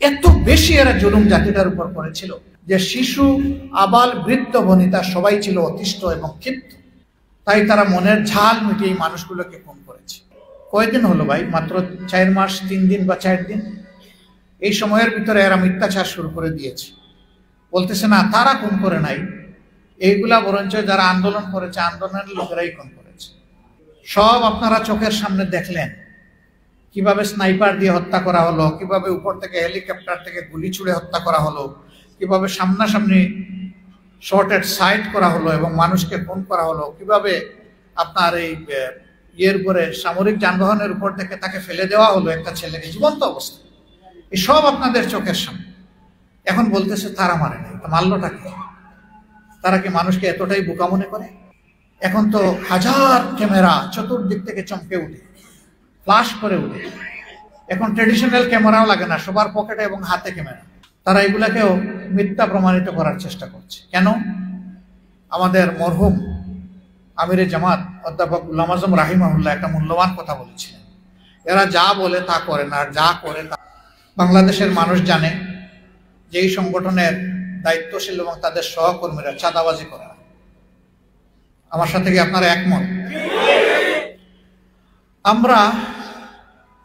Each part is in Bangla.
এত বেশি এরা জুলুম জাতিটার উপর করেছিল যে শিশু, আবাল, বৃদ্ধ, বনিতা সবাই ছিল অতিষ্ঠ এবং ক্ষিপ্ত। তাই তারা মনের ঝাল মিটিয়ে মানুষগুলোকে খুন করেছে। কয়দিন হলো ভাই? মাত্র 4 মাস, 3 দিন বা 4 দিন। এই সময়ের ভিতরে এরা মিথ্যাচার শুরু করে দিয়েছে। বলতেছে না তারা খুন করে নাই, এইগুলা বরঞ্চ যারা আন্দোলন করেছে, আন্দোলনের লোকেরাই খুন করেছে। সব আপনারা চোখের সামনে দেখলেন, কিভাবে স্নাইপার দিয়ে হত্যা করা হলো, কিভাবে উপর থেকে হেলিকপ্টার থেকে গুলি ছুড়ে হত্যা করা হলো, কিভাবে সামনাসামনি শর্টেড সাইট করা হলো এবং মানুষকে খুন করা হলো, কিভাবে আপনার এই ইয়ের উপরে সামরিক যানবাহনের উপর থেকে তাকে ফেলে দেওয়া হলো একটা ছেলেকে জীবন্ত অবস্থা। এই সব আপনাদের চোখের সামনে। এখন বলতেছে তারা মারে নাই, মারলোটা কি? তারা কি মানুষকে এতটাই বোকা মনে করে? এখন তো হাজার ক্যামেরা চতুর্দিক থেকে চমকে উঠে, ফ্লাশ করে উঠে। এখন ট্রেডিশনাল ক্যামেরাও লাগে না, সবার পকেটে এবং হাতে ক্যামেরা। তারা এগুলাকেও মিথ্যা প্রমাণিত করার চেষ্টা করছে। কেন? আমাদের মরহুম আমিরে জামাত অধ্যাপক গোলাম আজম রাহিমাহুল্লাহ একটা মূল্যবান কথা বলেছিলেন, এরা যা বলে তা করে না, আর যা করে তা। বাংলাদেশের মানুষ জানে যে এই সংগঠনের দায়িত্বশীল এবং তাদের সহকর্মীরা চাঁদাবাজি করে। আমার সাথে কি আপনারা একমত? আমরা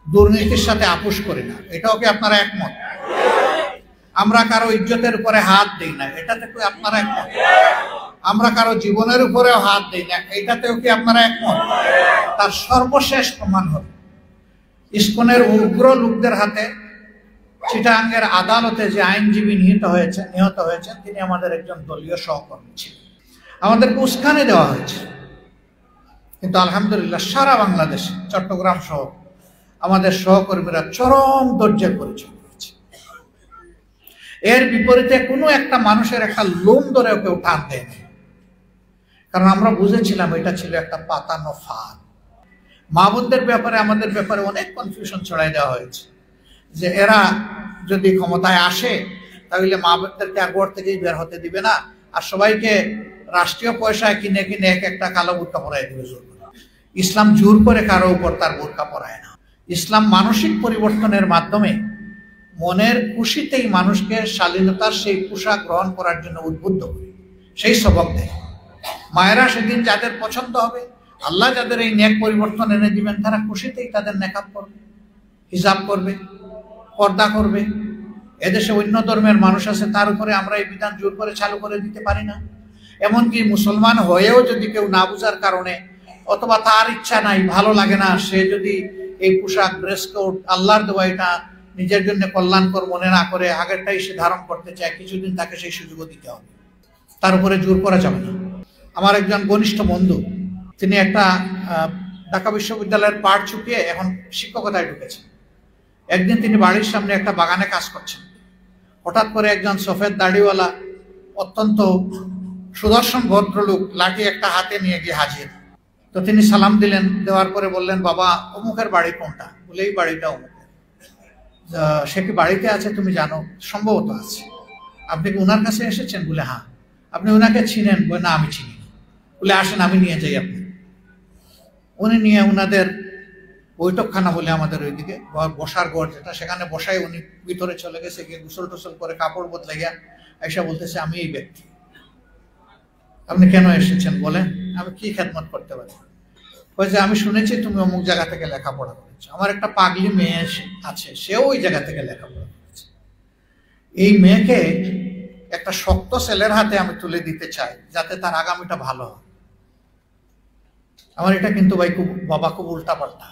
দুর্নীতির সাথে আপোষ করি না, এটাও কি আপনারা একমত? আমরা কারো ইজ্জতের উপরে হাত দিই না, এটাতে কি আপনারা একমত? আমরা কারো জীবনের উপরেও হাত দিই না, এটাতেও কি আপনারা একমত? তার সর্বশেষ প্রমাণ হলো ইসকনের উগ্র লোকদের হাতে চিটাগাঙ্গের আদালতে যে আইনজীবী নিহত হয়েছেন তিনি আমাদের একজন দলীয় সহকর্মী ছিলেন। আমাদেরকে উস্কানি দেওয়া হয়েছে, কিন্তু আলহামদুলিল্লাহ সারা বাংলাদেশে, চট্টগ্রাম সহ আমাদের সহকর্মীরা চরম ধৈর্যের পরিচয় দিয়েছে। এর বিপরীতে কোনো একটা মানুষের একটা লোম ধরেও কেউ টান দেয়নি, কারণ আমরা বুঝেছিলাম এটা ছিল একটা পাতানো ফাঁদ। মা বোনদের ব্যাপারে, আমাদের ব্যাপারে অনেক কনফিউশন ছড়াই দেওয়া হয়েছে যে এরা যদি ক্ষমতায় আসে তাহলে মা বোনদেরকে আর ঘর থেকেই বের হতে দিবে না, আর সবাইকে রাষ্ট্রীয় পয়সায় কিনে কিনে এক একটা কালো বোরকা পরাই দিবে জোর করে। ইসলাম জোর করে কারো উপর তার বোরকা পরায় না। ইসলাম মানসিক পরিবর্তনের মাধ্যমে মনের খুশিতেই মানুষকে শালীনতার সেই পোশাক গ্রহণ করার জন্য উদ্বুদ্ধ করে, সেই সবক দেয়। মায়েরা সেদিন যাদের পছন্দ হবে, আল্লাহ যাদের এই নেক পরিবর্তন এনে দিবেন, তারা খুশিতেই তাদের নেকাব করবে, হিজাব করবে, পর্দা করবে। এদেশে অন্য ধর্মের মানুষ আছে, তার উপরে আমরা এই বিধান জোর করে চালু করে দিতে পারি না। এমনকি মুসলমান হয়েও যদি কেউ না বুঝার কারণে অথবা তার ইচ্ছা নাই, ভালো লাগে না, সে যদি এই পোশাক, ড্রেস কোড, আল্লাহর দেওয়া এটা নিজের জন্য কল্যাণকর মনে না করে আগেরটাই সে ধারণ করতে চায়, কিছুদিন তাকে সেই সুযোগও দিতে হবে, তার উপরে জোর করা যাবে না। আমার একজন ঘনিষ্ঠ বন্ধু, তিনি একটা ঢাকা বিশ্ববিদ্যালয়ের পাঠ ছুটিয়ে এখন শিক্ষকতায় ঢুকেছেন। একদিন তিনি বাড়ির সামনে একটা বাগানে কাজ করছেন, হঠাৎ করে একজন সফেদ দাড়িওয়ালা অত্যন্ত সুদর্শন ভদ্রলোক লাঠি একটা হাতে নিয়ে গিয়ে হাজির। তো তিনি সালাম দিলেন, দেওয়ার পরে বললেন, বাবা অমুকের বাড়ি কোনটা? বলে এই বাড়িটা অমুকের। সে কি বাড়িতে আছে তুমি জানো? সম্ভবত আছে। আপনি কি ওনার কাছে এসেছেন? বলে হ্যাঁ। আপনি ওনাকে চিনেন? বলে না আমি চিনি না। বলে আসেন আমি নিয়ে যাই আপনি। উনি নিয়ে ওনাদের বৈঠকখানা বলে আমাদের ওইদিকে বসার ঘর যেটা, সেখানে বসাই উনি ভিতরে চলে গেছে, গিয়ে গোসল টোসল করে কাপড় বদলাইয়া আইসা বলতেছে, আমি এই ব্যক্তি। আপনি কেন এসেছেন বলেন? আমি কি খেদমত করতে পারি? বলছে আমি শুনেছি তুমি অমুক জায়গা থেকে লেখাপড়া করেছো, আমার একটা পাগলি মেয়ে আছে, সেও ওই জায়গা থেকে লেখাপড়া করেছে। এই মেয়েকে একটা শক্ত ছেলের হাতে আমি তুলে দিতে চাই, যাতে তার আগামীটা ভালো হয়। আমার এটা কিন্তু ভাই বাবা খুব উল্টা পাল্টা,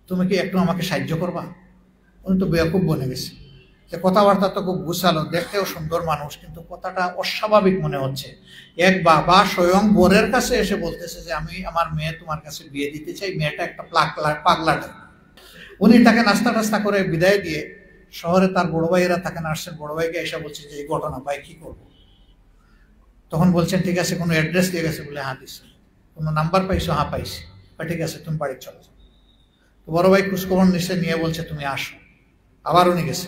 তুমি কি একটু আমাকে সাহায্য করবা? উনি তো বেয়াকুব বনে গেছে, যে কথাবার্তা তো খুব গুছালো, দেখতেও সুন্দর মানুষ, কিন্তু কথাটা অস্বাভাবিক মনে হচ্ছে। এক বাবা স্বয়ং বোরের কাছে এসে বলতেছে যে আমি আমার মেয়ে তোমার কাছে বিয়ে দিতে চাই, মেয়েটা একটা পাগলাটা। উনি তাকে নাস্তা টাস্তা করে বিদায় দিয়ে শহরে তার বড় ভাইয়েরা তাকে আসছেন, বড় ভাইকে এসে বলছে যে এই ঘটনা, ভাই কি করবো? তখন বলছেন ঠিক আছে, কোনো অ্যাড্রেস দিয়ে গেছে? বলে হ্যাঁ দিচ্ছে। কোনো নাম্বার পাইছো? হ্যাঁ পাইছি। ঠিক আছে তুমি বাড়ি চলে যাও। তো বড় ভাই খোঁজখবর নিশ্চয় নিয়ে বলছে তুমি আসো। আবার উনি গেছে,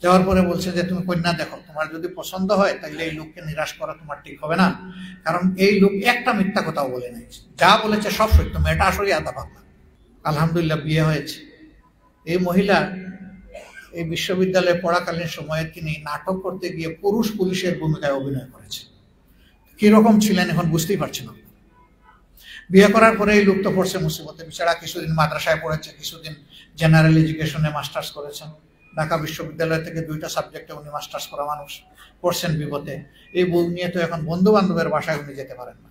যাওয়ার পরে বলছে যে তুমি কন্যা দেখো, তোমার যদি পছন্দ হয় তাহলে এই লোককে নিরাশ করা তোমার ঠিক হবে না, কারণ এই লোক একটা মিথ্যা কথাও বলে নাই, যা বলেছে সব সত্য, মেয়েটা আসলে আদা পাগলা। আলহামদুলিল্লাহ বিয়ে হয়েছে। এই মহিলা এই বিশ্ববিদ্যালয়ে পড়াকালীন সময়ে তিনি নাটক করতে গিয়ে পুরুষ পুলিশের ভূমিকায় অভিনয় করেছেন। কিরকম ছিলেন এখন বুঝতেই পারছেন। বিয়ে করার পরে এই লুপ্ত পড়ছে মুসিবতে, বেচারা কিছুদিন মাদ্রাসায় পড়েছে, কিছুদিন জেনারেল এডুকেশনে মাস্টার্স করেছেন। ঢাকা বিশ্ববিদ্যালয় থেকে 2টা সাবজেক্টে উনি মাস্টার্স করা মানুষ, পড়ছেন বিপদে। এই বই নিয়ে তো এখন বন্ধু বান্ধবের বাসায় উনি যেতে পারেন না,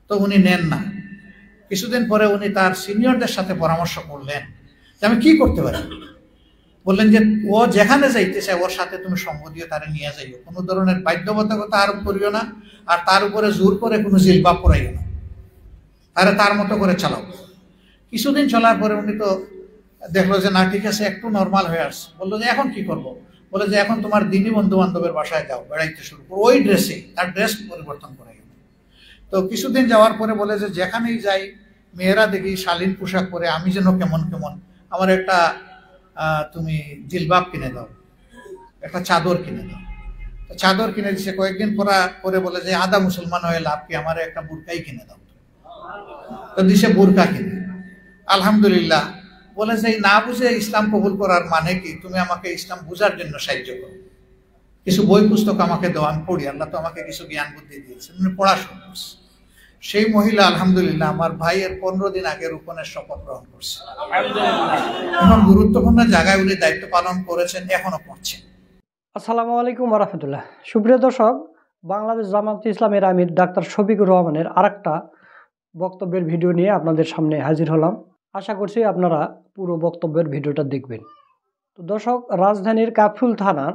তো উনি নেন না। কিছুদিন পরে উনি তার সিনিয়রদের সাথে পরামর্শ করলেন যে আমি কি করতে পারি। বললেন যে ও যেখানে যাইতে চায় ওর সাথে তুমি সঙ্গ দিয়ে তারে নিয়ে যাইও, কোনো ধরনের বাধ্যবাধকতা আরোপ করিও না, আর তার উপরে জোর করে কোনো জিলবাব পরাইও না, তারে তার মতো করে চালাও। কিছুদিন চলার পরে উনি তো দেখলো যে না ঠিক আছে, একটু নর্মাল হয়ে আসছে। বললো যে এখন কি করবো? বলে যে এখন তোমার দিনই বন্ধু বান্ধবের বাসায় যাও, বেড়াইতে শুরু করো ওই ড্রেসে, তার ড্রেস পরিবর্তন করাই। তো কিছুদিন যাওয়ার পরে বলে যে যেখানেই যাই মেয়েরা দেখি শালীন পোশাক পরে, আমি যেন কেমন কেমন, আমার একটা তুমি জিলবাব কিনে দাও, একটা চাদর কিনে দাও। তো চাদর কিনে দিছে। কয়েকদিন পরে বলে যে আদা মুসলমান হয়ে লাভ কি, আমার একটা বুরকাই কিনে দাও। তো দিছে বুরকা কিনে। আলহামদুলিল্লাহ। বলে যে না বুঝে ইসলাম কবুল করার মানে কি, তুমি আমাকে ইসলাম বুঝার জন্য সাহায্য করো, কিছু বই পুস্তক আমাকে দাও, আমি পড়ি, আল্লাহ তো আমাকে কিছু জ্ঞান বুদ্ধি দিয়েছে, উনি পড়াশোনা করছে। সেই মহিলা আলহামদুলিল্লাহ আমার ভাইয়ের 15 দিন আগে রোপণের শপথ গ্রহণ করছে। এখন গুরুত্বপূর্ণ জায়গায় উনি দায়িত্ব পালন করেছেন, এখনো করছেন। আসসালামু আলাইকুম ওয়া রাহমাতুল্লাহ। সুপ্রিয় দর্শক, বাংলাদেশ জামাত ইসলামের আমির ডাক্তার শফিকুর রহমানের আরেকটা বক্তব্যের ভিডিও নিয়ে আপনাদের সামনে হাজির হলাম। আশা করছি আপনারা পুরো বক্তব্যের ভিডিওটা দেখবেন। তো দর্শক, রাজধানীর কাফরুল থানার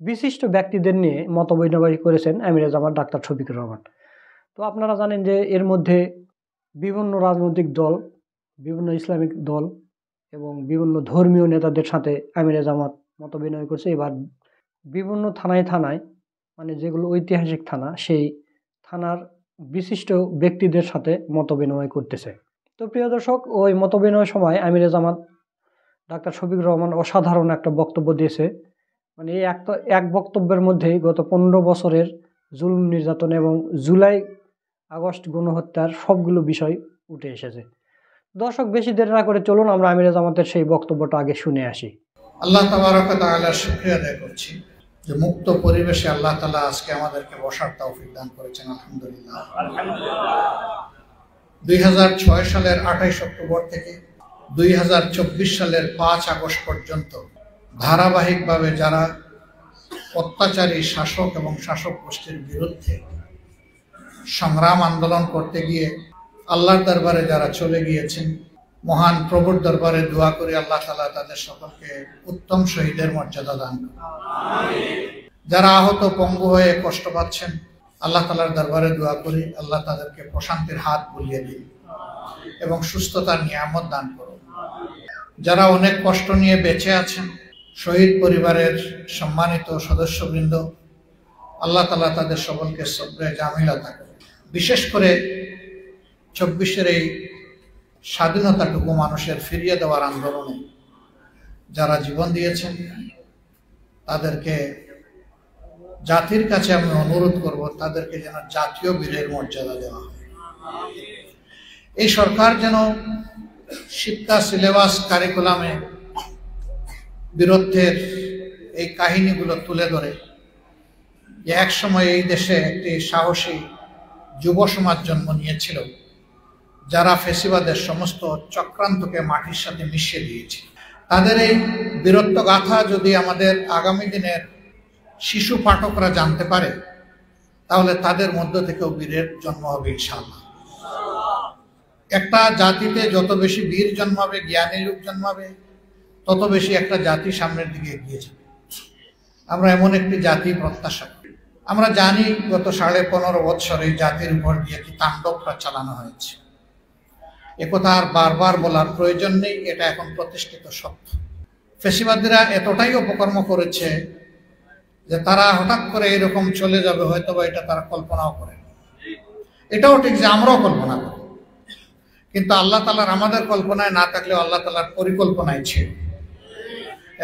বিশিষ্ট ব্যক্তিদের নিয়ে মতবিনিময় করেছেন আমিরে জামাত ডাক্তার শফিকুর রহমান। তো আপনারা জানেন যে এর মধ্যে বিভিন্ন রাজনৈতিক দল, বিভিন্ন ইসলামিক দল এবং বিভিন্ন ধর্মীয় নেতাদের সাথে আমিরে জামাত মতবিনিময় করছে। এবার বিভিন্ন থানায় মানে যেগুলো ঐতিহাসিক থানা, সেই থানার বিশিষ্ট ব্যক্তিদের সাথে মতবিনিময় করতেছে। তো প্রিয় দর্শক, ওই মতবিনিময়ের সময় আমিরে জামাত ডাক্তার শফিকুর রহমান অসাধারণ একটা বক্তব্য দিয়েছে। মানে এই এক বক্তব্যের মধ্যেই গত 15 বছরের জুলুম নির্যাতন এবং জুলাই আগস্ট গণহত্যার সবগুলো বিষয় উঠে এসেছে। দর্শক, বেশি দেরি না করে চলুন আমরা আমিরে জামাতের সেই বক্তব্যটা আগে শুনে আসি। আল্লাহ তাবারক ওয়া তাআলার শুকরিয়া আদায় করছি যে মুক্ত পরিবেশে আল্লাহ তাআলা আজকে আমাদেরকে বসার তৌফিক দান করেছেন। আলহামদুলিল্লাহ। 2006 সালের 28 অক্টোবর থেকে 2024 সালের 5 আগস্ট পর্যন্ত ধারাবাহিকভাবে যারা অত্যাচারী শাসক এবং শাসক গোষ্ঠীর বিরুদ্ধে সংগ্রাম আন্দোলন করতে গিয়ে আল্লাহর দরবারে যারা চলে গিয়েছেন, মহান প্রভুর দরবারে দোয়া করি আল্লাহ তাআলা তাদের সকলকে উত্তম শহীদের মর্যাদা দান করুন। যারা আহত পঙ্গু হয়ে কষ্ট পাচ্ছেন, আল্লাহ তাআলার দরবারে দোয়া করি আল্লাহ তাদেরকে প্রশান্তির হাত বুলিয়ে দিন এবং সুস্থতার নিয়ামত দান করুন। যারা অনেক কষ্ট নিয়ে বেঁচে আছেন, শহীদ পরিবারের সম্মানিত সদস্যবৃন্দ, আল্লাহ তাআলা তাদের সকলকে সবরে জামিলা দান করুন। বিশেষ করে 24-এর এই স্বাধীনতাটুকু মানুষের ফিরিয়ে দেওয়ার আন্দোলনে যারা জীবন দিয়েছেন তাদেরকে জাতির কাছে আমি অনুরোধ করব তাদেরকে যেন জাতীয় বীরের মর্যাদা দেওয়া হয়। এই সরকার যেন শিক্ষা সিলেবাস কারিকুলামে বীরত্বের এই কাহিনীগুলো তুলে ধরে যে একসময় এই দেশে একটি সাহসী যুব সমাজ জন্ম নিয়েছিল যারা ফেসিবাদের সমস্ত চক্রান্তকে মাটির সাথে মিশিয়ে দিয়েছে। তাদের এই বীরত্ব গাথা যদি আমাদের আগামী দিনের শিশু পাঠকরা জানতে পারে, তাহলে তাদের মধ্য থেকেও বীরের জন্ম হবে ইনশাআল্লাহ। একটা জাতিতে যত বেশি বীর জন্মাবে, জ্ঞানী লোক জন্মাবে, তত বেশি একটা জাতি সামনের দিকে এগিয়ে যাবে। আমরা এমন একটি জাতি প্রত্যাশা করি। আমরা জানি গত 15.5 বৎসরে জাতির উপর দিয়ে কি তাণ্ডবটা চালানো হয়েছে, একথা আর বারবার বলার প্রয়োজন নেই, এটা এখন প্রতিষ্ঠিত সত্য। ফেসিবাদীরা এতটাই অপকর্ম করেছে যে তারা হঠাৎ করে এরকম চলে যাবে হয়তো বা এটা তারা কল্পনাও করে। এটাও ঠিক যে আমরাও কল্পনা করি, কিন্তু আল্লাহ তাআলার আমাদের কল্পনায় না থাকলেও আল্লাহ তাআলার পরিকল্পনায় ছিল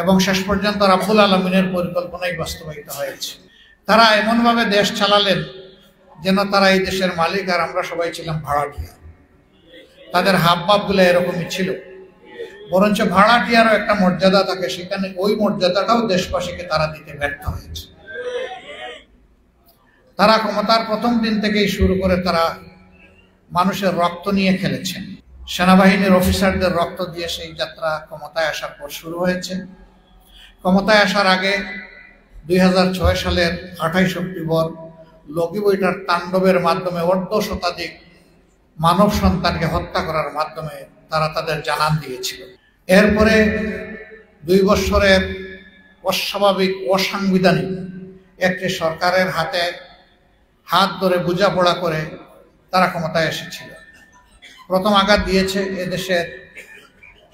এবং শেষ পর্যন্ত রাব্বুল আলামিনের পরিকল্পনাই বাস্তবায়িত হয়েছে। তারা এমনভাবে দেশ চালালেন যেন তারা এই দেশের মালিক আর আমরা সবাই ছিলাম ভাড়াটিয়া। তাদের হাবভাবগুলো এরকমই ছিল। বরঞ্চ ভাড়াটিয়ারও একটা মর্যাদা থাকে, সেখানে ওই মর্যাদাটাও দেশবাসীকে তারা দিতে ব্যর্থ হয়েছে। তারা ক্ষমতার প্রথম দিন থেকেই শুরু করে তারা মানুষের রক্ত নিয়ে খেলেছেন। সেনাবাহিনীর অফিসারদের রক্ত দিয়ে সেই যাত্রা ক্ষমতায় আসার পর শুরু হয়েছে। ক্ষমতায় আসার আগে 2006 সালের 28 অক্টোবর লগি বইটার তাণ্ডবের মাধ্যমে অর্ধ শতাধিক মানব সন্তানকে হত্যা করার মাধ্যমে তারা তাদের জানান দিয়েছিল। এরপরে 2 বছরের অস্বাভাবিক অসাংবিধানিক একটি সরকারের হাত ধরে বোঝাপড়া করে তারা ক্ষমতায় এসেছিল। প্রথম আঘাত দিয়েছে এদেশের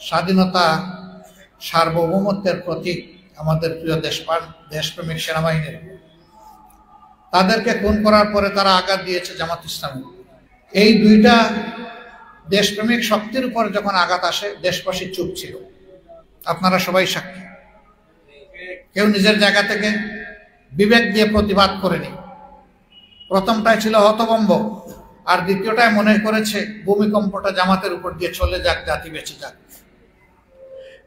স্বাধীনতা সার্বভৌমত্বের প্রতীক আমাদের প্রিয় দেশপ্রেমিক সেনাবাহিনীর। তাদেরকে খুন করার পরে তারা আঘাত দিয়েছে জামাত ইসলামী। এই দুইটা দেশপ্রেমিক শক্তির উপর যখন আঘাত আসে, দেশবাসী চুপ ছিল। আপনারা সবাই সাক্ষী। কেউ নিজের জায়গা থেকে বিবেক দিয়ে প্রতিবাদ করেনি। প্রথমটাই ছিল হতভম্ব, আর দ্বিতীয়টায় মনে করেছে ভূমিকম্পটা জামাতের উপর দিয়ে চলে যাক, জাতি বেঁচে যাক।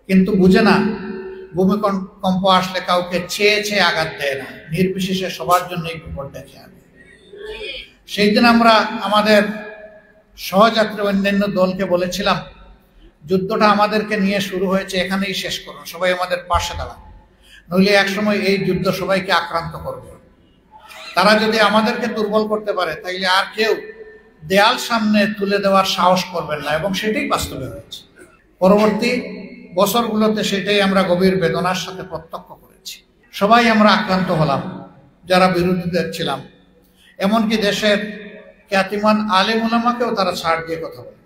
কিন্তু বুঝে না, ভূমিকম্প আসলে কাউকে চেয়ে আঘাত দেয় না, নির্বিশেষে সবার জন্য এই বিপদ ডেকে আনে। সেই দিন আমরা আমাদের সহযাত্রী অন্যান্য দলকে বলেছিলাম, যুদ্ধটা আমাদেরকে নিয়ে শুরু হয়েছে, এখানেই শেষ করুন, সবাই আমাদের পাশে দাঁড়ান, নইলে একসময় এই যুদ্ধ সবাইকে আক্রান্ত করবে। তারা যদি আমাদেরকে দুর্বল করতে পারে, তাইলে আর কেউ দেয়াল সামনে তুলে দেওয়ার সাহস করবেন না, এবং সেটাই বাস্তবে হয়েছে। পরবর্তী বছরগুলোতে সেটাই আমরা গভীর বেদনার সাথে প্রত্যক্ষ করেছি। সবাই আমরা আক্রান্ত হলাম, যারা বিরোধীদের ছিলাম। এমনকি দেশের খ্যাতিমান আলেম উলামাকেও তারা ছাড় দিয়ে কথা বলে,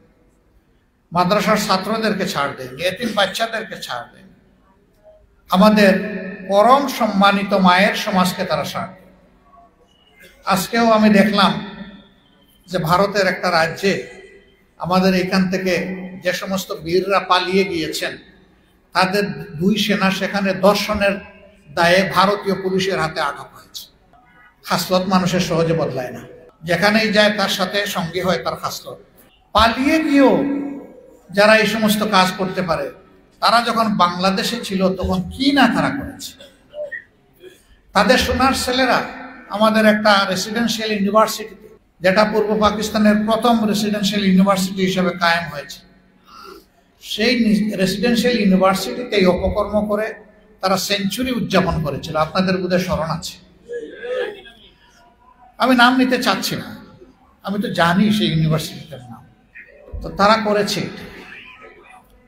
মাদ্রাসার ছাত্রদেরকে ছাড় দেন, এতিম বাচ্চাদেরকে ছাড় দেন, আমাদের পরম সম্মানিত মায়ের সমাজকে তারা ছাড় দেন। আজকেও আমি দেখলাম যে ভারতের একটা রাজ্যে আমাদের এখান থেকে যে সমস্ত বীররা পালিয়ে গিয়েছেন, তাদের 2 সেনা সেখানে দর্শনের দায়ে ভারতীয় পুলিশের হাতে আটক হয়েছে। খাসলত মানুষের সহজে বদলায় না, যেখানেই যায় তার সাথে সঙ্গী হয় তার খাসলত। পালিয়ে গিয়েও যারা এই সমস্ত কাজ করতে পারে, তারা যখন বাংলাদেশে ছিল তখন কি না তারা করেছে। তাদের সোনার ছেলেরা আমাদের একটা রেসিডেন্সিয়াল ইউনিভার্সিটিতে, যেটা পূর্ব পাকিস্তানের প্রথম রেসিডেন্সিয়াল ইউনিভার্সিটি হিসেবে কায়েম হয়েছে, সেই রেসিডেন্সিয়াল ইউনিভার্সিটিতে অপকর্ম করে তারা সেঞ্চুরি উদযাপন করেছিল। আপনাদের বোধহয় স্মরণ আছে। আমি নাম নিতে চাচ্ছি না, আমি তো জানি সেই ইউনিভার্সিটিটার নাম। তো তারা করেছে।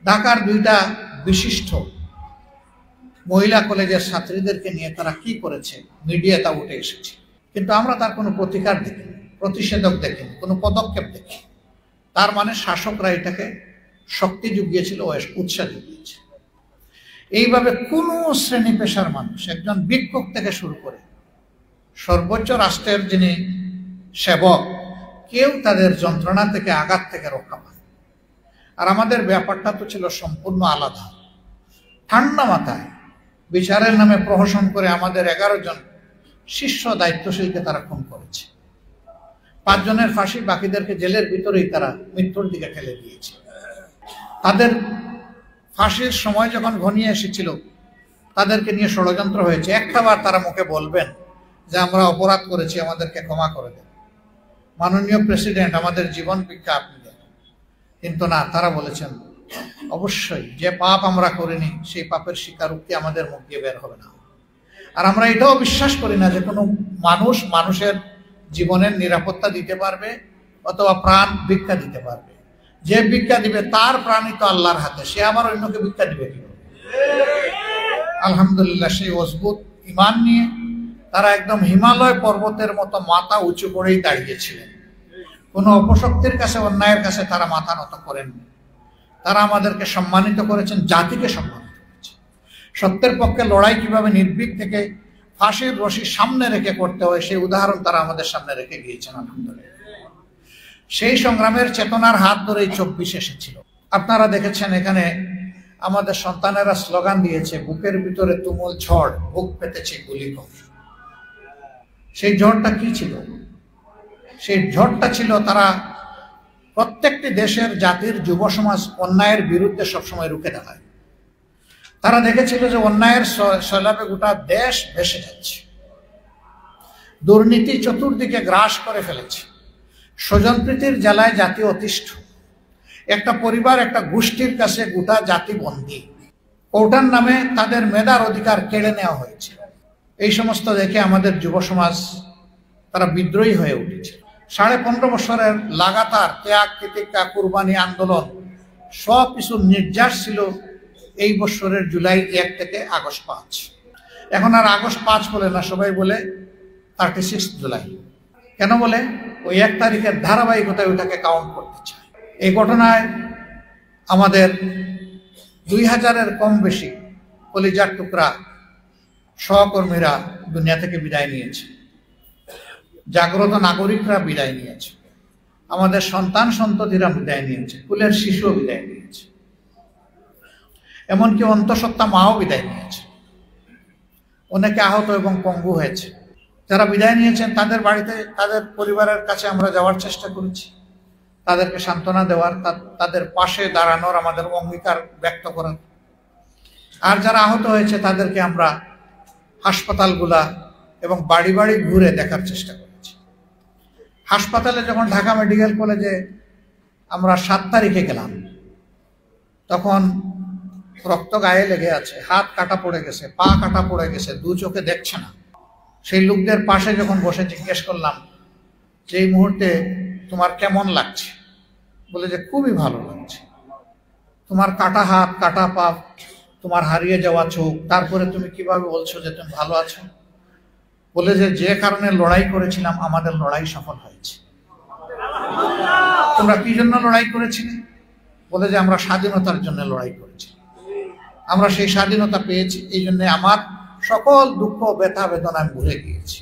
ঢাকার 2টা বিশিষ্ট মহিলা কলেজের ছাত্রীদেরকে নিয়ে তারা কি করেছে, মিডিয়া তা উঠে এসেছে। কিন্তু আমরা তার কোনো প্রতিকার দেখিনি, প্রতিষেধক দেখিনি, কোনো পদক্ষেপ দেখি। তার মানে শাসকরা এটাকে শক্তি জুগিয়েছিল, উৎসাহ জুগিয়েছে। এইভাবে কোনো শ্রেণী পেশার মানুষ, একজন ভিক্ষুক থেকে শুরু করে সর্বোচ্চ রাষ্ট্রের যিনি সেবক, কেউ তাদের যন্ত্রণা থেকে, আঘাত থেকে রক্ষা পায়। আর আমাদের ব্যাপারটা তো ছিল সম্পূর্ণ আলাদা। ঠান্ডা মাথায় বিচারের নামে প্রহসন করে আমাদের 11 জন শীর্ষ দায়িত্বশীলকে তারা খুন করেছে। 5 জনের ফাঁসি, বাকিদেরকে জেলের ভিতরেই তারা মৃত্যুর দিকে ঠেলে দিয়েছে। তাদের ফাঁসির সময় যখন ঘনিয়ে এসেছিল, তাদেরকে নিয়ে ষড়যন্ত্র হয়েছে। একটাবার তারা মুখে বলবেন যে আমরা অপরাধ করেছি, আমাদেরকে ক্ষমা করে দেন, মাননীয় প্রেসিডেন্ট আমাদের জীবন ভিক্ষা আপনি দেন। কিন্তু না, তারা বলেছেন অবশ্যই যে পাপ আমরা করিনি সেই পাপের স্বীকারোক্তি আমাদের মুখ দিয়ে বের হবে না। আর আমরা এটাও বিশ্বাস করি না যে কোনো মানুষ মানুষের জীবনের নিরাপত্তা দিতে পারবে অথবা প্রাণ ভিক্ষা দিতে পারবে। যে ভিক্ষা দিবে তার প্রাণই তো আল্লাহর হাতে, সে আবার অন্যকে ভিক্ষা দিবে কি? আলহামদুলিল্লাহ, সেই অদ্ভুত ঈমান নিয়ে তারা একদম হিমালয় পর্বতের মতো মাথা উঁচু করেই দাঁড়িয়েছিলেন। কোনো অপশক্তির কাছে, অন্যায়ের কাছে তারা মাথা নত করেননি। তারা আমাদেরকে সম্মানিত করেছেন, জাতিকে সম্মানিত করেছেন। সত্যের পক্ষে লড়াই কিভাবে নির্ভীক থেকে ফাঁসির রশি সামনে রেখে করতে হয়, সেই উদাহরণ তারা আমাদের সামনে রেখে গিয়েছেন। আলহামদুলিল্লাহ, সেই সংগ্রামের চেতনার হাত ধরেই 24 এসেছিল। আপনারা দেখেছেন এখানে আমাদের সন্তানেরা স্লোগান দিয়েছে, বুকের ভিতরে তুমুল ঝড়, বুক পেতেছে গুলি কর। সেই ঝড়টা কি ছিল? সেই ঝড়টা ছিল তারা প্রত্যেকটি দেশের জাতির যুব সমাজ অন্যায়ের বিরুদ্ধে সবসময় রুখে দাঁড়ায়। তারা দেখেছিল যে অন্যায়ের সৈলাবে গোটা দেশ ভেসে যাচ্ছে, দুর্নীতি চতুর্দিকে গ্রাস করে ফেলেছে, স্বজনপ্রীতির জ্বালায় জাতি অতিষ্ঠ, একটা পরিবার একটা গোষ্ঠীর কাছে গোটা জাতি বন্দী, কোটার নামে তাদের মেধার অধিকার কেড়ে নেওয়া হয়েছে। এই সমস্ত দেখে আমাদের যুব সমাজ তারা বিদ্রোহী হয়ে উঠেছে। 15.5 বছরের লাগাতার ত্যাগ তিতিক্ষা কুরবানি আন্দোলন সব কিছুর নির্যাস ছিল এই বছরের জুলাই 1 থেকে আগস্ট 5। এখন আর আগস্ট 5 বলে না, সবাই বলে 36 জুলাই। কেন বলে? ওই 1 তারিখের ধারাবাহিকতায় ওটাকে কাউন্ট করতে চায়। এই ঘটনায় আমাদের 2000-এর কম বেশি কলিজার টুকরা সহকর্মীরা দুনিয়া থেকে বিদায় নিয়েছে, জাগ্রত নাগরিকরা বিদায় নিয়েছে, আমাদের সন্তান সন্ততিরা বিদায় নিয়েছে, কুলের শিশুও বিদায় নিয়েছে, এমনকি অন্তঃসত্ত্বা মাও বিদায় নিয়েছে। অনেকে আহত এবং পঙ্গু হয়েছে। যারা বিদায় নিয়েছেন তাদের বাড়িতে, তাদের পরিবারের কাছে আমরা যাওয়ার চেষ্টা করেছি, তাদেরকে সান্ত্বনা দেওয়ার, তাদের পাশে দাঁড়ানোর আমাদের অঙ্গীকার ব্যক্ত করার। আর যারা আহত হয়েছে তাদেরকে আমরা হাসপাতালগুলা এবং বাড়ি বাড়ি ঘুরে দেখার চেষ্টা করেছি। হাসপাতালে যখন ঢাকা মেডিকেল কলেজে আমরা 7 তারিখে গেলাম, তখন রক্ত গায়ে লেগে আছে, হাত কাটা পড়ে গেছে, পা কাটা পড়ে গেছে, 2 চোখে দেখছে না। সেই লোকদের পাশে যখন বসে জিজ্ঞেস করলাম যে এই মুহূর্তে তোমার কেমন লাগছে, বলে যে খুবই ভালো লাগছে। তোমার কাটা হাত, কাটা পা, তোমার হারিয়ে যাওয়া চোখ, তারপরে তুমি কিভাবে বলছো যে তুমি ভালো আছো? বলে যে কারণে লড়াই করেছিলাম আমাদের লড়াই সফল হয়েছে। তোমরা কি জন্য লড়াই করেছিলে? বলে যে আমরা স্বাধীনতার জন্য লড়াই করেছি, আমরা সেই স্বাধীনতা পেয়েছি, এই জন্য আমার সকল দুঃখ ব্যথা বেদনা আমি ভুলে গিয়েছি।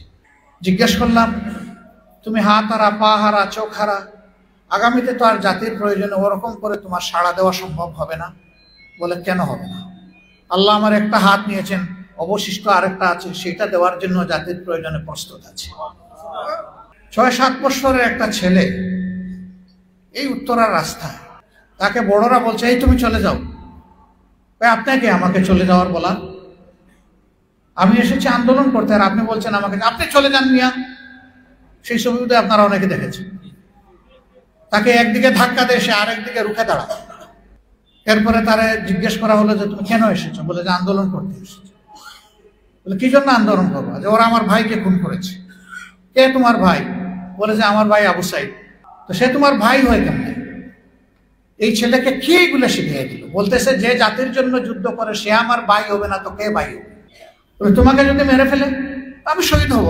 জিজ্ঞেস করলাম তুমি হাত হারা, পা হারা, চোখ হারা, আগামীতে তো আর জাতির প্রয়োজনে ওরকম করে তোমার সাড়া দেওয়া সম্ভব হবে না। বলে কেন হবে না? আল্লাহ আমার একটা হাত নিয়েছেন, অবশিষ্ট আরেকটা আছে, সেটা দেওয়ার জন্য জাতির প্রয়োজনে প্রস্তুত আছে। 6-7 বছরের একটা ছেলে এই উত্তরার রাস্তায়, তাকে বড়রা বলছে এই তুমি চলে যাও। আপনাকে আমাকে চলে যাওয়ার বলা? আমি এসেছি আন্দোলন করতে, আর আপনি বলছেন আমাকে আপনি চলে যান মিয়া। সেই ছবিতে আপনারা অনেকে দেখেছেন। তাকে একদিকে ধাক্কা দিয়ে সে আরেকদিকে রুখে দাঁড়া। এরপরে তারা জিজ্ঞেস করা হলো যে তুমি কেন এসেছো? বলে যে আন্দোলন করতে এসেছো। বলে কি জন্য আন্দোলন করবো? যে ওরা আমার ভাইকে খুন করেছে। কে তোমার ভাই? বলে যে আমার ভাই আবু সাইদ। তো সে তোমার ভাই হয় কেমন? এই ছেলেকে কি এগুলো শিখিয়ে দিল? বলতেছে যে জাতির জন্য যুদ্ধ করে সে আমার ভাই হবে না তো কে ভাই হবে? তোমাকে যদি মেরে ফেলে আমি শহীদ হব,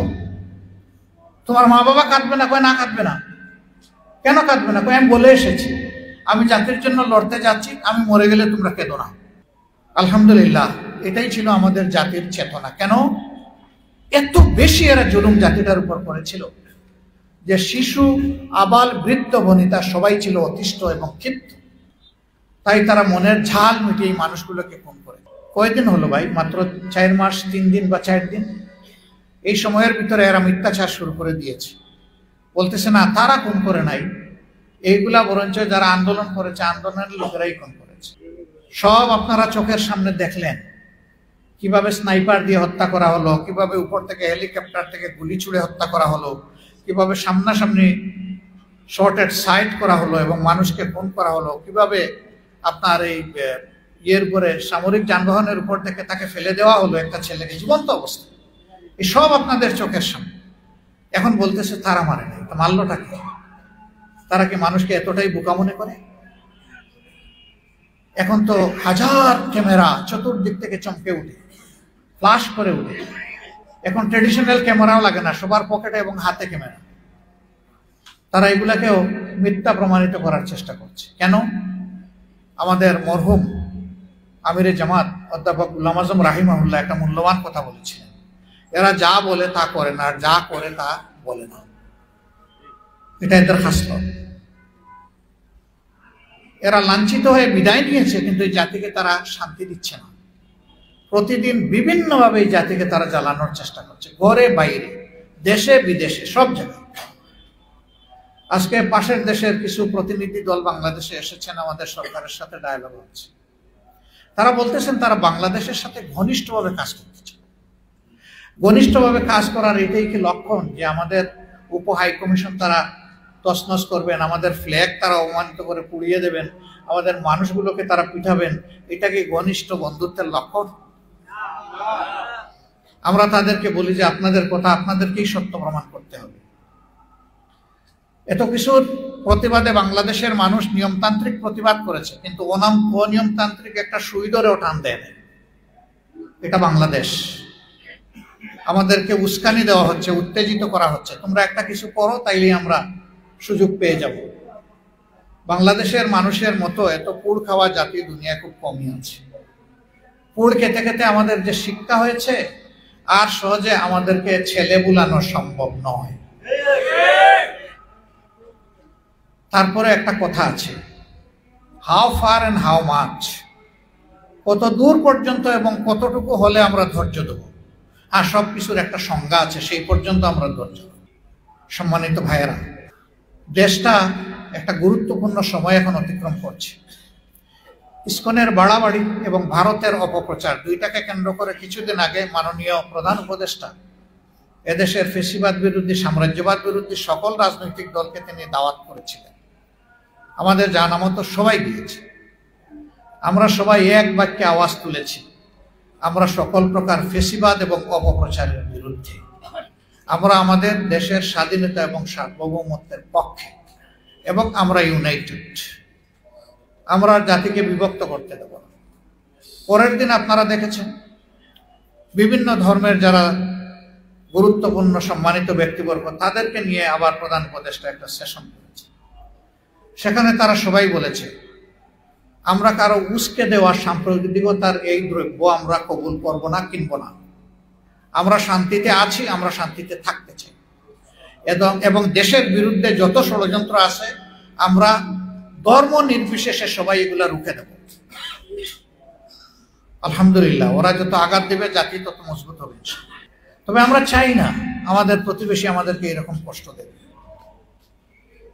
তোমার মা বাবা কাঁদবে না? কয় না কাঁদবে না। কেন কাঁদবে না? কয় আমি বলে এসেছি আমি জাতির জন্য লড়তে যাচ্ছি, আমি মরে গেলে তোমরা কেঁদো না। আলহামদুলিল্লাহ, এটাই ছিল আমাদের জাতির চেতনা। কেন এত বেশি এরা জুলুম জাতিটার উপর করেছিল যে শিশু, আবাল, বৃদ্ধ, বনিতা সবাই ছিল অতিষ্ঠ এবং ক্ষিপ্ত। তাই তারা মনের ঝাল মিটিয়ে এই মানুষগুলোকে খুন করে। কয়দিন হলো ভাই? মাত্র 4 মাস, 3 দিন বা 4 দিন। এই সময়ের ভিতরে এরা মিথ্যাচার শুরু করে দিয়েছে। বলতেছে না তারা খুন করে নাই, এইগুলা বরঞ্চ যারা আন্দোলন করেছে, আন্দোলনের লোকেরাই খুন করেছে। সব আপনারা চোখের সামনে দেখলেন কিভাবে স্নাইপার দিয়ে হত্যা করা হলো, কিভাবে উপর থেকে হেলিকপ্টার থেকে গুলি ছুড়ে হত্যা করা হলো, কিভাবে সামনাসামনি শর্টেড সাইট করা হলো এবং মানুষকে খুন করা হলো, কিভাবে আপনার এই ইয়ের উপরে সামরিক যানবাহনের উপর থেকে তাকে ফেলে দেওয়া হলো একটা ছেলেকে জীবন্ত অবস্থা। এই সব আপনাদের চোখের সামনে। এখন বলতেছে তারা মারে নাই, তা মারলোটা কি? তারা কি মানুষকে এতটাই বোকা মনে করে? এখন তো হাজার ক্যামেরা চতুর্দিক থেকে চমকে উঠে, ফ্লাশ করে উঠে। এখন ট্রেডিশনাল ক্যামেরাও লাগে না, সবার পকেটে এবং হাতে ক্যামেরা। তারা এগুলাকেও মিথ্যা প্রমাণিত করার চেষ্টা করছে। কেন? আমাদের মরহুম আমিরে জামাত অধ্যাপক গুলাম আজম রাহিমাহুল্লাহ একটা মূল্যবান কথা বলেছিলেন, এরা যা বলে তা করে না, আর যা করে তা বলে না। এটা এদের খাসলত। এরা লাঞ্ছিত হয়ে বিদায় নিয়েছে, কিন্তু এই জাতিকে তারা শান্তি দিচ্ছে না। প্রতিদিন বিভিন্নভাবে এই জাতিকে তারা জ্বালানোর চেষ্টা করছে, ঘরে বাইরে, দেশে বিদেশে, সব জায়গায়। আজকে পাশের দেশের কিছু প্রতিনিধি দল বাংলাদেশে এসেছেন, আমাদের সরকারের সাথে ডায়ালগ হচ্ছে। তারা বলতেছেন তারা বাংলাদেশের সাথে ঘনিষ্ঠভাবে কাজ করতে চায়। ঘনিষ্ঠভাবে কাজ করার এটাই কি লক্ষণ যে আমাদের উপ হাই কমিশন তারা তছনছ করবেন, আমাদের ফ্ল্যাগ তারা অবমানিত করে পুড়িয়ে দেবেন, আমাদের মানুষগুলোকে তারা পিটাবেন? এটা কি ঘনিষ্ঠ বন্ধুত্বের লক্ষণ? আমরা তাদেরকে বলি যে আপনাদের কথা আপনাদেরকেই সত্য প্রমাণ করতে হবে। এত কিছুর প্রতিবাদে বাংলাদেশের মানুষ নিয়মতান্ত্রিক প্রতিবাদ করেছে, কিন্তু অনিয়মতান্ত্রিক একটা সুই ধরেও টান দেয় না। এটা বাংলাদেশ। আমাদেরকে উস্কানি দেওয়া হচ্ছে, উত্তেজিত করা হচ্ছে, তোমরা একটা কিছু করো তাইলেই আমরা সুযোগ পেয়ে যাব। বাংলাদেশের মানুষের মতো এত পুড় খাওয়া জাতি দুনিয়া খুব কমই আছে। পুড় খেতে খেতে আমাদের যে শিক্ষা হয়েছে, আর সহজে আমাদেরকে ছেলে বুলানো সম্ভব নয়। তারপরে একটা কথা আছে, how far and how much, কত দূর পর্যন্ত এবং কতটুকু হলে আমরা ধৈর্য দেব। আর সবকিছুর একটা সংজ্ঞা আছে, সেই পর্যন্ত আমরা ধৈর্য দেব। সম্মানিত ভাইয়েরা, দেশটা একটা গুরুত্বপূর্ণ সময় এখন অতিক্রম করছে। ইসকনের বাড়াবাড়ি এবং ভারতের অপপ্রচার দুইটাকে কেন্দ্র করে কিছুদিন আগে মাননীয় প্রধান উপদেষ্টা এদেশের ফেসিবাদ বিরোধী, সাম্রাজ্যবাদ বিরোধী সকল রাজনৈতিক দলকে তিনি দাওয়াত করেছিলেন। আমাদের জানা মতো সবাই গিয়েছে। আমরা সবাই এক বাক্যে আওয়াজ তুলেছি, আমরা সকল প্রকার ফেসিবাদ এবং অপপ্রচারের বিরুদ্ধে। আমরা আমাদের দেশের স্বাধীনতা এবং সার্বভৌমত্বের পক্ষে, এবং আমরা ইউনাইটেড। আমরা জাতিকে বিভক্ত করতে দেব না। পরের দিন আপনারা দেখেছেন বিভিন্ন ধর্মের যারা গুরুত্বপূর্ণ সম্মানিত ব্যক্তিবর্গ, তাদেরকে নিয়ে আবার প্রধান উপদেষ্টা একটা সেশন করেছে। সেখানে তারা সবাই বলেছে আমরা কারো উস্কে দেওয়া সাম্প্রদায়িকতার এই দ্রব্য আমরা কবুল করব না, কিনব না। আমরা শান্তিতে আছি, আমরা শান্তিতে থাকতে চাই, এবং দেশের বিরুদ্ধে যত ষড়যন্ত্র আছে আমরা ধর্ম নির্বিশেষে সবাই এগুলা রুখে দেব। আলহামদুলিল্লাহ, ওরা যত আঘাত দেবে জাতি তত মজবুত হবে। তবে আমরা চাই না আমাদের প্রতিবেশী আমাদেরকে এরকম কষ্ট দেবে।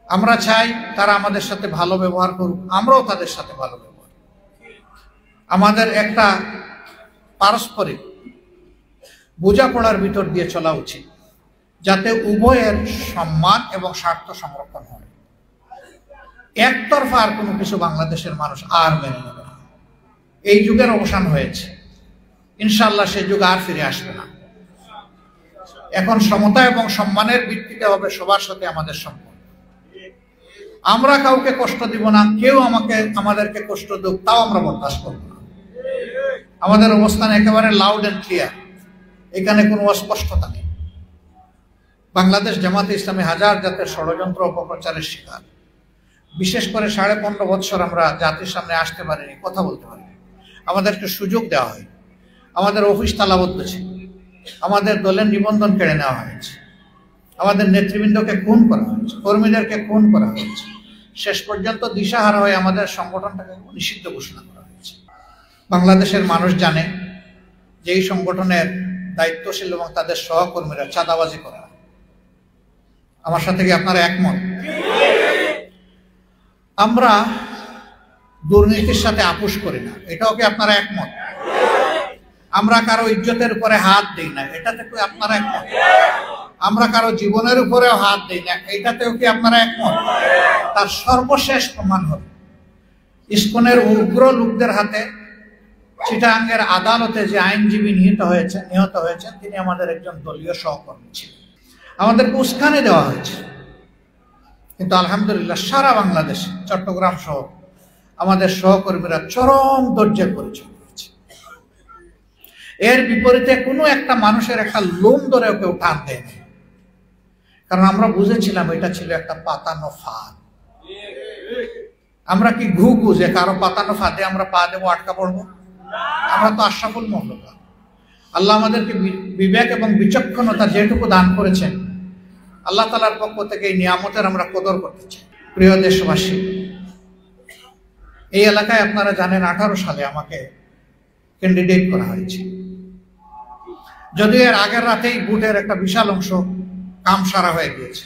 আমরা চাই তারা আমাদের সাথে ভালো ব্যবহার করুক, আমরাও তাদের সাথে ভালো ব্যবহার। আমাদের একটা পারস্পরিক বোঝাপড়ার ভিতর দিয়ে চলা উচিত, যাতে উভয়ের সম্মান এবং স্বার্থ সংরক্ষণ হয়। একতরফা আর কোনো কিছু বাংলাদেশের মানুষ আর মেনে নেবে না। এই যুগের অবসান হয়েছে, ইনশাআল্লাহ সে যুগ আর ফিরে আসবে না। এখন সমতা এবং সম্মানের ভিত্তিতে হবে সবার সাথে আমাদের সম্পর্ক। আমরা কাউকে কষ্ট দিব না, কেউ আমাদেরকে কষ্ট দেব তাও আমরা বরদাস্ত করব না। আমাদের অবস্থান একেবারে লাউড এন্ড ক্লিয়ার, এখানে কোনো অস্পষ্টতা নেই। বাংলাদেশ জামাতে ইসলামী হাজার জাতের ষড়যন্ত্র অপপ্রচারের শিকার। বিশেষ করে 15.5 বছর আমরা জাতির সামনে আসতে পারিনি, কথা বলতে পারিনি। আমাদেরকে সুযোগ দেওয়া হয়, আমাদের অফিস তালাবদ্ধ ছিল, আমাদের দলের নিবন্ধন কেড়ে নেওয়া হয়েছে, আমাদের নেতৃবৃন্দকে খুন করা হয়েছে, কর্মীদেরকে খুন করা হয়েছে, শেষ পর্যন্ত দিশাহারা হয়ে আমাদের সংগঠনটাকে নিষিদ্ধ ঘোষণা করা হয়েছে। বাংলাদেশের মানুষ জানে যে এই সংগঠনের দায়িত্বশীল এবং তাদের সহকর্মীরা চাঁদাবাজি করে। আমার সাথে কি আপনারা একমত? আমরা দুর্নীতির সাথে আপোষ করি না, এটাও কি আপনারা একমত? আমরা কারো ইজ্জতের উপরে হাত দিই না, এটাতে কি আপনারা একমত? আমরা কারো জীবনের উপরেও হাত দিই না, এটাতেও কি আপনারা একমত? তার সর্বশেষ প্রমাণ হবে ইসকনের উগ্র লোকদের হাতে চিটাগাংয়ের আদালতে যে আইনজীবী নিহত হয়েছেন তিনি আমাদের একজন দলীয় সহকর্মী ছিলেন। আমাদেরকে উস্কানি দেওয়া হয়েছে, কিন্তু আলহামদুলিল্লাহ সারা বাংলাদেশে চট্টগ্রাম সহ আমাদের সহকর্মীরা চরম ধৈর্যের পরিচয় করেছে। এর বিপরীতে কোনো একটা মানুষের একটা লোম ধরেও কেউ টান দেয়নি, কারণ আমরা বুঝেছিলাম এটা ছিল একটা পাতানো ফাঁদ। আমরা কি ঘু যে কারো পাতানো ফাঁদে আমরা পা দেবো, আটকা পড়বো? আমরা তো আশরাফুল মাখলুক। আল্লাহ আমাদেরকে বিবেক এবং বিচক্ষণতা যেটুকু দান করেছেন, আল্লাহ তাআলার পক্ষ থেকে এই নিয়ামতের আমরা কদর করতে চাই। প্রিয় দেশবাসী, এই এলাকায় আপনারা জানেন 18 সালে আমাকে ক্যান্ডিডেট করা হয়েছে। যদিও এর আগের রাতেই বুটের একটা বিশাল অংশ কাম সারা হয়ে গিয়েছে।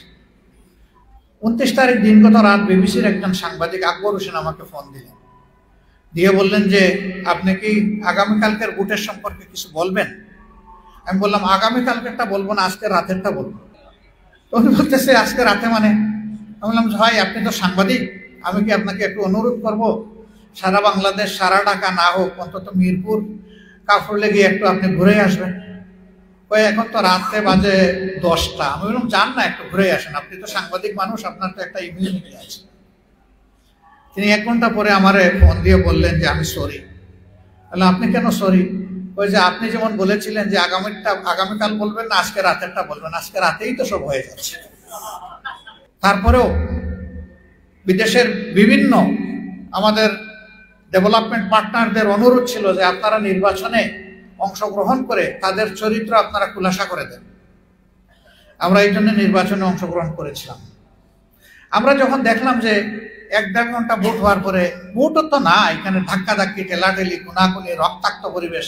29 তারিখ দিনগত রাত বিবিসির একজন সাংবাদিক আকবর হোসেন আমাকে ফোন দিলেন, দিয়ে বললেন যে আপনি কি আগামীকালকের ভোটের সম্পর্কে কিছু বলবেন? আমি বললাম আগামীকালকেরটা বলবো না, আজকে রাতেরটা বলবো। তো উনি বলতেছে আজকে রাতে মানে? আমি বললাম ভাই আপনি তো সাংবাদিক, আমি কি আপনাকে একটু অনুরোধ করব, সারা বাংলাদেশ সারা ঢাকা না হোক অন্তত মিরপুর কাফরুলে গিয়ে একটু আপনি ঘুরে আসবেন। ওই এখন তো রাত্রে বাজে 10টা। আমি বললাম যান না, একটু ঘুরে আসেন, আপনি তো সাংবাদিক মানুষ, আপনার তো একটা ইমিউনিটি আছে। তিনি 1 ঘন্টা পরে আমারে ফোন দিয়ে বললেন যে আমি সরি। বললাম আপনি কেন সরি? ওই যে আপনি যেমন বলেছিলেন যে আগামীকাল বলবেন না, আজকে রাতেরটা বলবেন, আজকে রাতেই তো সব হয়ে যাচ্ছে। তারপরেও বিদেশের বিভিন্ন আমাদের ডেভেলপমেন্ট পার্টনারদের অনুরোধ ছিল যে আপনারা নির্বাচনে অংশগ্রহণ করে তাদের চরিত্র আপনারা খুলাসা করে দেন। আমরা এই জন্য নির্বাচনে অংশগ্রহণ করেছিলাম। আমরা যখন দেখলাম যে 1-1.5 ঘন্টা ভোট হওয়ার পরে, ভোটও তো না, এখানে ধাক্কাধাক্কি, ঠেলাঠেলি, খুনাখুনি, রক্তাক্ত পরিবেশ,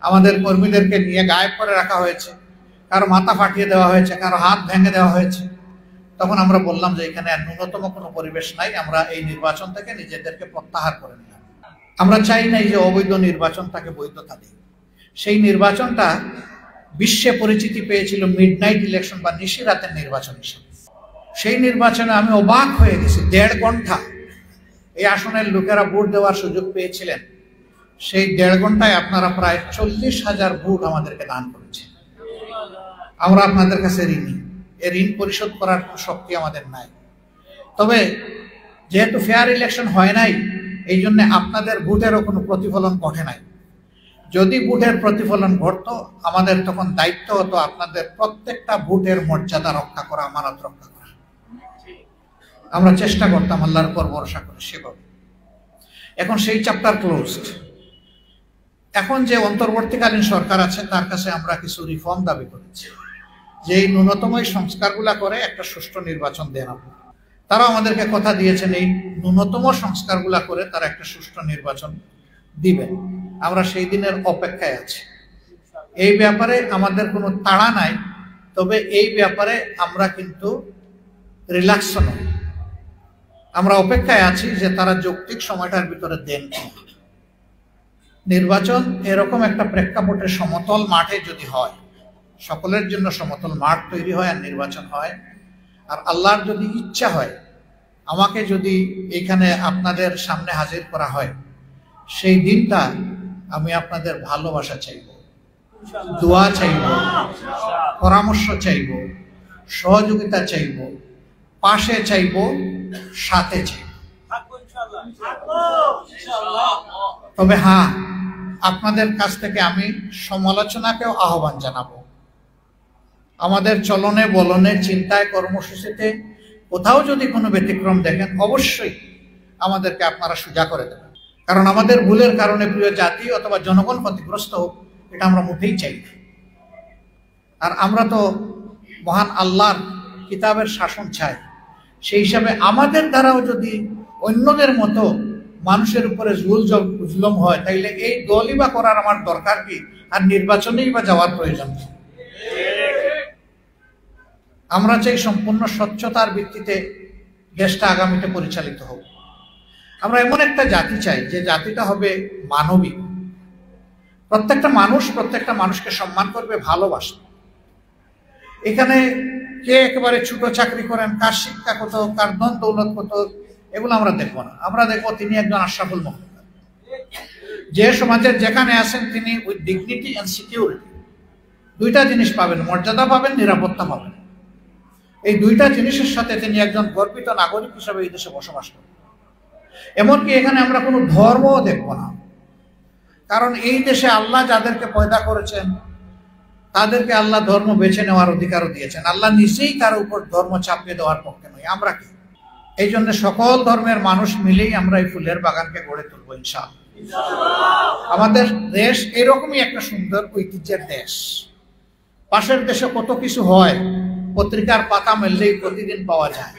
আমাদের কর্মীদেরকে নিয়ে গায়েব করে রাখা হয়েছে, কারো মাথা ফাটিয়ে দেওয়া হয়েছে, কারো হাত ভেঙে দেওয়া হয়েছে, তখন আমরা বললাম যে এখানে আর ন্যূনতম কোনো পরিবেশ নাই, আমরা এই নির্বাচন থেকে নিজেদেরকে প্রত্যাহার করে নিলাম। আমরা চাই নাই যে অবৈধ নির্বাচনটাকে বৈধতা দিই। সেই নির্বাচনটা বিশ্বে পরিচিতি পেয়েছিল মিডনাইট ইলেকশন বা নিশিরাতের নির্বাচন হিসেবে। সেই নির্বাচনে আমি অবাক হয়ে গেছি, 1.5 ঘন্টা এই আসনের লোকেরা ভোট দেওয়ার সুযোগ পেয়েছিলেন। সেই 1.5 ঘন্টায় আপনারা প্রায় 40,000 ভোট আমাদেরকে দান করেছেন। আমরা আপনাদের কাছে ঋণী, এই ঋণ পরিশোধ করার শক্তি আমাদের নাই। তবে যেহেতু ফেয়ার ইলেকশন হয় নাই, এই জন্য আপনাদের ভোটেরও কোনো প্রতিফলন ঘটে নাই। যদি ভোটের প্রতিফলন ঘটত, আমাদের তখন দায়িত্ব হতো আপনাদের প্রত্যেকটা ভোটের মর্যাদা রক্ষা করা, আমানত রক্ষা করা। আমরা চেষ্টা করতাম আল্লাহর উপর ভরসা করে সেভাবে। এখন সেই চ্যাপ্টার ক্লোজড। এখন যে অন্তর্বর্তীকালীন সরকার আছে তার কাছে আমরা কিছু রিফর্ম দাবি করেছি, যে এই ন্যূনতম এই সংস্কারগুলা করে একটা সুষ্ঠু নির্বাচন দেন। তারা আমাদেরকে কথা দিয়েছেন এই ন্যূনতম সংস্কারগুলা করে তারা একটা সুষ্ঠু নির্বাচন দিবেন। আমরা সেই দিনের অপেক্ষায় আছি। এই ব্যাপারে আমাদের কোনো তাড়া নাই, তবে এই ব্যাপারে আমরা কিন্তু রিল্যাক্স নই। আমরা অপেক্ষায় আছি যে তারা যৌক্তিক সময়টার ভিতরে দেন। নির্বাচন এরকম একটা প্রেক্ষাপটে সমতল মাঠে যদি হয়, সকলের জন্য সমতল মাঠ তৈরি হয় আর নির্বাচন হয়, আর আল্লাহর যদি ইচ্ছা হয়, আমাকে যদি এখানে আপনাদের সামনে হাজির করা হয়, সেই দিনটা আমি আপনাদের ভালোবাসা চাইব, দোয়া চাইব, পরামর্শ চাইব, সহযোগিতা চাইব, পাশে চাইব, সাথে চাইব। তবে হ্যাঁ, আপনাদের কাছ থেকে আমি সমালোচনাকেও আহ্বান জানাবো। আমাদের চলনে বলনে, চিন্তায়, কর্মসূচিতে কোথাও যদি কোনো ব্যতিক্রম দেখেন, অবশ্যই আমাদেরকে আপনারা সোজা করে দেবেন। কারণ আমাদের ভুলের কারণে প্রিয় জাতি অথবা জনগণ ক্ষতিগ্রস্ত হোক, এটা আমরা মোটেই চাই না। আর আমরা তো মহান আল্লাহর কিতাবের শাসন চাই। সেই হিসাবে আমাদের দ্বারাও যদি অন্যদের মতো মানুষের উপরে জুলুম হয়, তাইলে এই দলই বা করার আমার দরকার কি? আর নির্বাচনেই বা যাওয়ার প্রয়োজন কি? আমরা চাই সম্পূর্ণ স্বচ্ছতার ভিত্তিতে দেশটা আগামীতে পরিচালিত হোক। আমরা এমন একটা জাতি চাই যে জাতিটা হবে মানবিক। প্রত্যেকটা মানুষকে সম্মান করবে, ভালোবাসবে। এখানে কে একেবারে ছোট চাকরি করেন, কার শিক্ষা কত, কার ধন দৌলত কত, এগুলো আমরা দেখবো না। আমরা দেখবো তিনি একজন আশরাফুল মাখলুকাত। যে সমাজের যেখানে আছেন তিনি উইথ ডিগনিটি এন্ড সিকিউরিটি দুইটা জিনিস পাবেন, মর্যাদা পাবেন, নিরাপত্তা পাবেন। এই দুইটা জিনিসের সাথে তিনি একজন গর্বিত নাগরিক হিসেবে এই দেশে বসবাস করেন। এমনকি এখানে আমরা কোনো ধর্মও দেখব না, কারণ এই দেশে আল্লাহ যাদেরকে পয়দা করেছেন তাদেরকে আল্লাহ ধর্ম বেছে নেওয়ার অধিকারও দিয়েছেন। আল্লাহ নিজেই কারো উপর ধর্ম চাপিয়ে দেওয়ার পক্ষে নয়। আমরা কি? এই জন্য সকল ধর্মের মানুষ মিলেই আমরা এই ফুলের বাগানকে গড়ে তুলবো ইনশাআল্লাহ। আমাদের দেশ এরকমই একটা সুন্দর ঐতিহ্যের দেশ। পাশের দেশে কত কিছু হয়, পত্রিকার পাতা মেললেই প্রতিদিন পাওয়া যায়।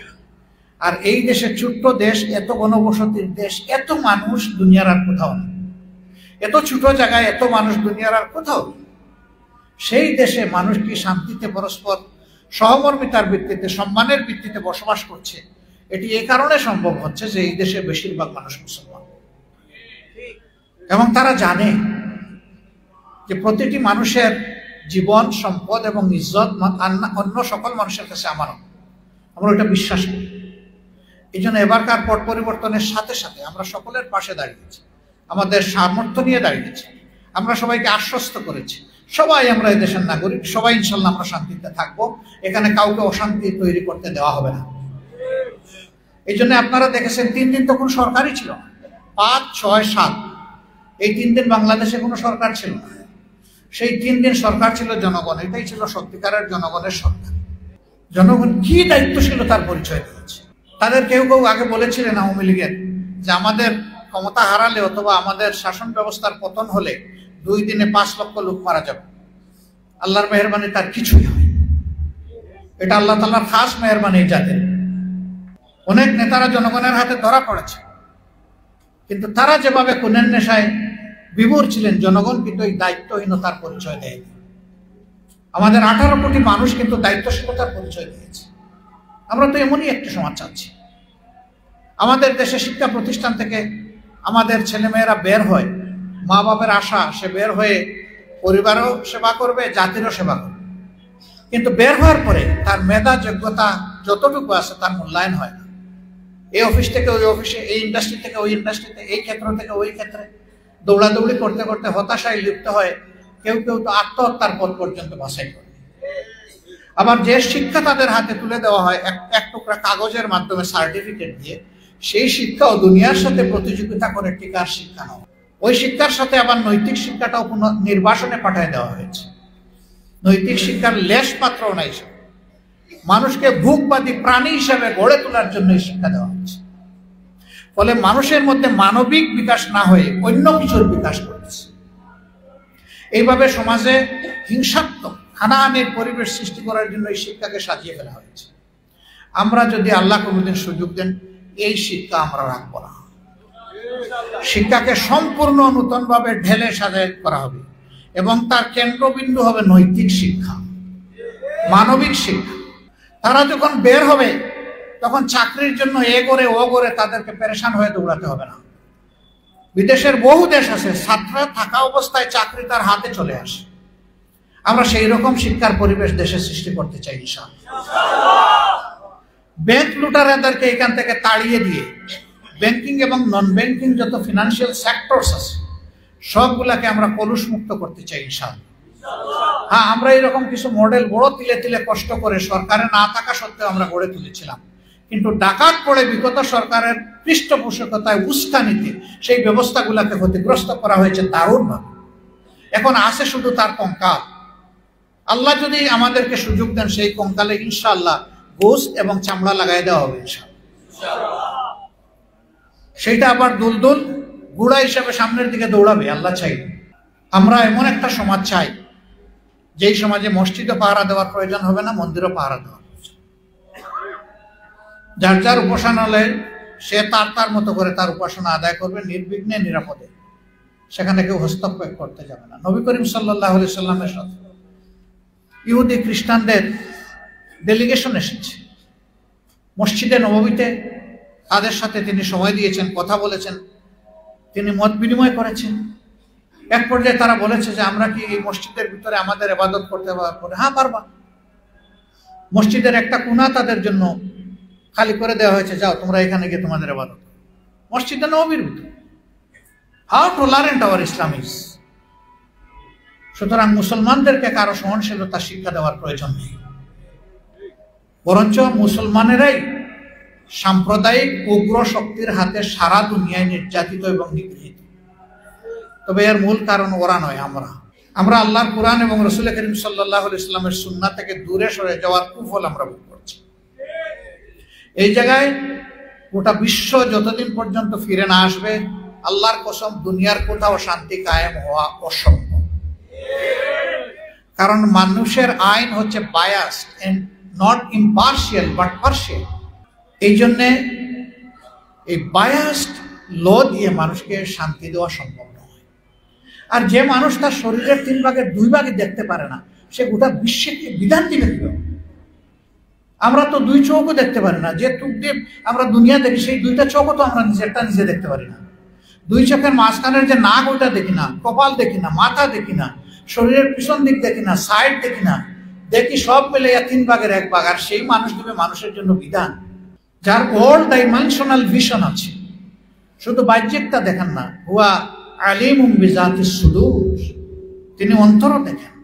আর এই দেশে ছোট্ট দেশ, এত ঘনবসতির দেশ, এত মানুষ দুনিয়ার আর কোথাও নেই। এত ছোট জায়গায় এত মানুষ দুনিয়ার আর কোথাও নেই। সেই দেশে মানুষ কি শান্তিতে পরস্পর সহমর্মিতার ভিত্তিতে, সম্মানের ভিত্তিতে বসবাস করছে, এটি এই কারণে সম্ভব হচ্ছে যে এই দেশে বেশিরভাগ মানুষ মুসলমান এবং তারা জানে যে প্রতিটি মানুষের জীবন, সম্পদ এবং ইজ্জত অন্য সকল মানুষের কাছে আমানত। আমরা ওটা বিশ্বাস করি। এই জন্য এবারকার পট পরিবর্তনের সাথে সাথে আমরা সকলের পাশে দাঁড়িয়েছি, আমাদের সামর্থ্য নিয়ে দাঁড়িয়েছি। আমরা সবাইকে আশ্বস্ত করেছি, সবাই আমরা এই দেশের নাগরিক, সবাই ইনশাল্লাহ আমরা শান্তিতে থাকবো, এখানে কাউকে অশান্তি তৈরি করতে দেওয়া হবে না। এই জন্য আপনারা দেখেছেন 3 দিন তখন সরকারই ছিল না, 5, 6, 7 এই 3 দিন বাংলাদেশে কোনো সরকার ছিল না। সেই 3 দিন সরকার ছিল জনগণ, এটাই ছিল সত্যিকারের জনগণের সরকার। জনগণ কি দায়িত্বশীলতার পরিচয় দিয়েছে। তাদের কেউ কেউ আগে বলেছিলেন আওয়ামী লীগের যে আমাদের ক্ষমতা হারালে অথবা আমাদের শাসন ব্যবস্থার পতন হলে 2 দিনে 5 লক্ষ লোক মারা যাবে। আল্লাহর মেহেরবানি তার কিছুই হয়, এটা আল্লাহ তাআলার খাস মেহেরবানি। যাদের অনেক নেতারা জনগণের হাতে ধরা পড়েছে, কিন্তু তারা যেভাবে খুনের নেশায় বিভোর ছিলেন, জনগণ কিন্তু এই দায়িত্বহীনতার পরিচয় দেয়নি। আমাদের 18 কোটি মানুষ কিন্তু দায়িত্বশীলতার পরিচয় দিয়েছে। আমরা তো এমনই একটি সমাজ চাচ্ছি। আমাদের দেশে শিক্ষা প্রতিষ্ঠান থেকে আমাদের ছেলেমেয়েরা বের হয়, মা বাপের আশা সে বের হয়ে পরিবারও সেবা করবে, জাতিরও সেবা করবে, কিন্তু বের হওয়ার পরে তার মেধা যোগ্যতা যতটুকু আছে তার মূল্যায়ন হয় না। এই অফিস থেকে ওই অফিসে, এই ইন্ডাস্ট্রি থেকে ওই ইন্ডাস্ট্রিতে, এই ক্ষেত্র থেকে ওই ক্ষেত্রে দৌড়াদৌড়ি করতে করতে হতাশায় লিপ্ত হয়। কেউ কেউ তো আত্মহত্যার পথ পর্যন্ত বাছাই করে। আবার যে শিক্ষা তাদের হাতে তুলে দেওয়া হয় এক টুকরা কাগজের মাধ্যমে, সার্টিফিকেট দিয়ে, সেই শিক্ষাও দুনিয়ার সাথে প্রতিযোগিতা করে টিকার শিক্ষা নয়। ওই শিক্ষার সাথে আবার নৈতিক শিক্ষাটাও নির্বাসনে পাঠিয়ে দেওয়া হয়েছে। নৈতিক শিক্ষার লেশ পাত্রও নাই। মানুষকে ভোগবাদী প্রাণী হিসেবে গড়ে তোলার জন্য শিক্ষা দেওয়া হচ্ছে। ফলে মানুষের মধ্যে মানবিক বিকাশ না হয়ে অন্য কিছুর বিকাশ করছে। এইভাবে সমাজে হিংসাত্মক হানাহানির পরিবেশ সৃষ্টি করার জন্য এই শিক্ষাকে সাজিয়ে ফেলা হয়েছে। আমরা যদি আল্লাহ কোনোদিন সুযোগ দেন, এই শিক্ষা আমরা রাখবো না। শিক্ষাকে সম্পূর্ণ নূতনভাবে ঢেলে সাজায় করা হবে এবং তার কেন্দ্রবিন্দু হবে নৈতিক শিক্ষা, মানবিক শিক্ষা। তারা যখন বের হবে তখন চাকরির জন্য এ করে ও করে তাদেরকে পেরেশান হয়ে দৌড়াতে হবে না। বিদেশের বহু দেশ আছে, ছাত্ররা থাকা অবস্থায় চাকরি তার হাতে চলে আসে। আমরা সেই রকম শিক্ষার পরিবেশ দেশে সৃষ্টি করতে চাই ইনশাআল্লাহ। ব্যাংক লুটারদেরকে এখান থেকে তাড়িয়ে দিয়ে ব্যাংকিং এবং নন ব্যাংকিং যত ফিনান্সিয়াল সেক্টরস আছে সবগুলাকে আমরা কলুষ মুক্ত করতে চাই ইনশাআল্লাহ। হ্যাঁ, আমরা এরকম কিছু মডেল বড় তিলে তিলে কষ্ট করে সরকারে না থাকা সত্ত্বেও আমরা গড়ে তুলেছিলাম, কিন্তু ডাকাত পড়ে বিগত সরকারের পৃষ্ঠপোষকতায় উস্কানিতে সেই ব্যবস্থাগুলোকে ক্ষতিগ্রস্ত করা হয়েছে দারুণভাবে। এখন আছে শুধু তার কঙ্কাল। আল্লাহ যদি আমাদেরকে সুযোগ দেন, সেই কঙ্কালে ইনশাআল্লাহ গোশত এবং চামড়া লাগাই দেওয়া হবে ইনশাআল্লাহ। সেইটা আবার দুলদুল গুড়া হিসাবে সামনের দিকে দৌড়াবে, আল্লাহ চাই। আমরা এমন একটা সমাজ চাই যেই সমাজে মসজিদও পাহারা দেওয়ার প্রয়োজন হবে না, মন্দিরও পাহারা দেওয়ার প্রয়োজন। যার যার উপাসনালয়ে সে তার তার মতো করে তার উপাসনা আদায় করবে নির্বিঘ্নে, নিরাপদে। সেখানে কেউ হস্তক্ষেপ করতে যাবে না। নবী করিম সাল্লাল্লাহু আলাইহি সাল্লামের সাথে ইহুদি খ্রিস্টানদের ডেলিগেশন এসেছে মসজিদে নববীতে। তাদের সাথে তিনি সময় দিয়েছেন, কথা বলেছেন, তিনি মত বিনিময় করেছেন। এক পর্যায়ে তারা বলেছে যে আমরা কি এই মসজিদের ভিতরে আমাদের ইবাদত করতে পারবো? হ্যাঁ, পারবা। মসজিদের একটা কোণা তাদের জন্য খালি করে দেওয়া হয়েছে, যাও তোমরা এখানে গিয়ে তোমাদের ইবাদত। মসজিদে নববীর ভিতরে। How tolerant our Islam is. সুতরাং মুসলমানদেরকে কারো সহনশীলতা শিক্ষা দেওয়ার প্রয়োজন নেই, বরঞ্চ মুসলমানেরাই সাম্প্রদায়িক উগ্র শক্তির হাতে সারা দুনিয়ায় নির্যাতিত এবং নিগৃহীত। তবে এর মূল কারণ ওরা নয়, আমরা আল্লাহর কুরআন এবং রাসূল করিম সাল্লাল্লাহু আলাইহি ওয়াসাল্লামের সুন্নাহ থেকে দূরে সরে যাওয়ার কুফল আমরা ভোগ করছি। এই জায়গায় গোটা বিশ্ব যতদিন পর্যন্ত ফিরে না আসবে, আল্লাহর কসম দুনিয়ার কোথাও শান্তি কায়েম হওয়া অসম্ভব। কারণ মানুষের আইন হচ্ছে biased and not impartial but partial. এই জন্যে এই বায়াসড ল দিয়ে মানুষকে শান্তি দেওয়া সম্ভব নয়। আর যে মানুষ তার শরীরের 3 ভাগের 2 ভাগে দেখতে পারে না, সে গোটা বিশ্বকে বিধান দিবে কিভাবে? আমরা তো দুই চোখও দেখতে পারি না, যে চোখ দিয়ে আমরা দুনিয়া দেখি সেই দুইটা চোখও তো আমরা নিজেরটা নিজে দেখতে পারি না। দুই চোখের মাঝখানের যে নাক ওইটা দেখি না, কপাল দেখি না, মাথা দেখি না, শরীরের পিছন দিক দেখি না, সাইড দেখি না, দেখি সব মিলে 3 ভাগের 1 ভাগ। আর সেই মানুষ দেবে মানুষের জন্য বিধান, যার অল ডাইমেনশনাল ভিশন আছে, শুধু বাহ্যিকটা দেখেন না। হুয়া আলিমুম বিজাতিস সুদূর, তিনি অন্তরও দেখেন।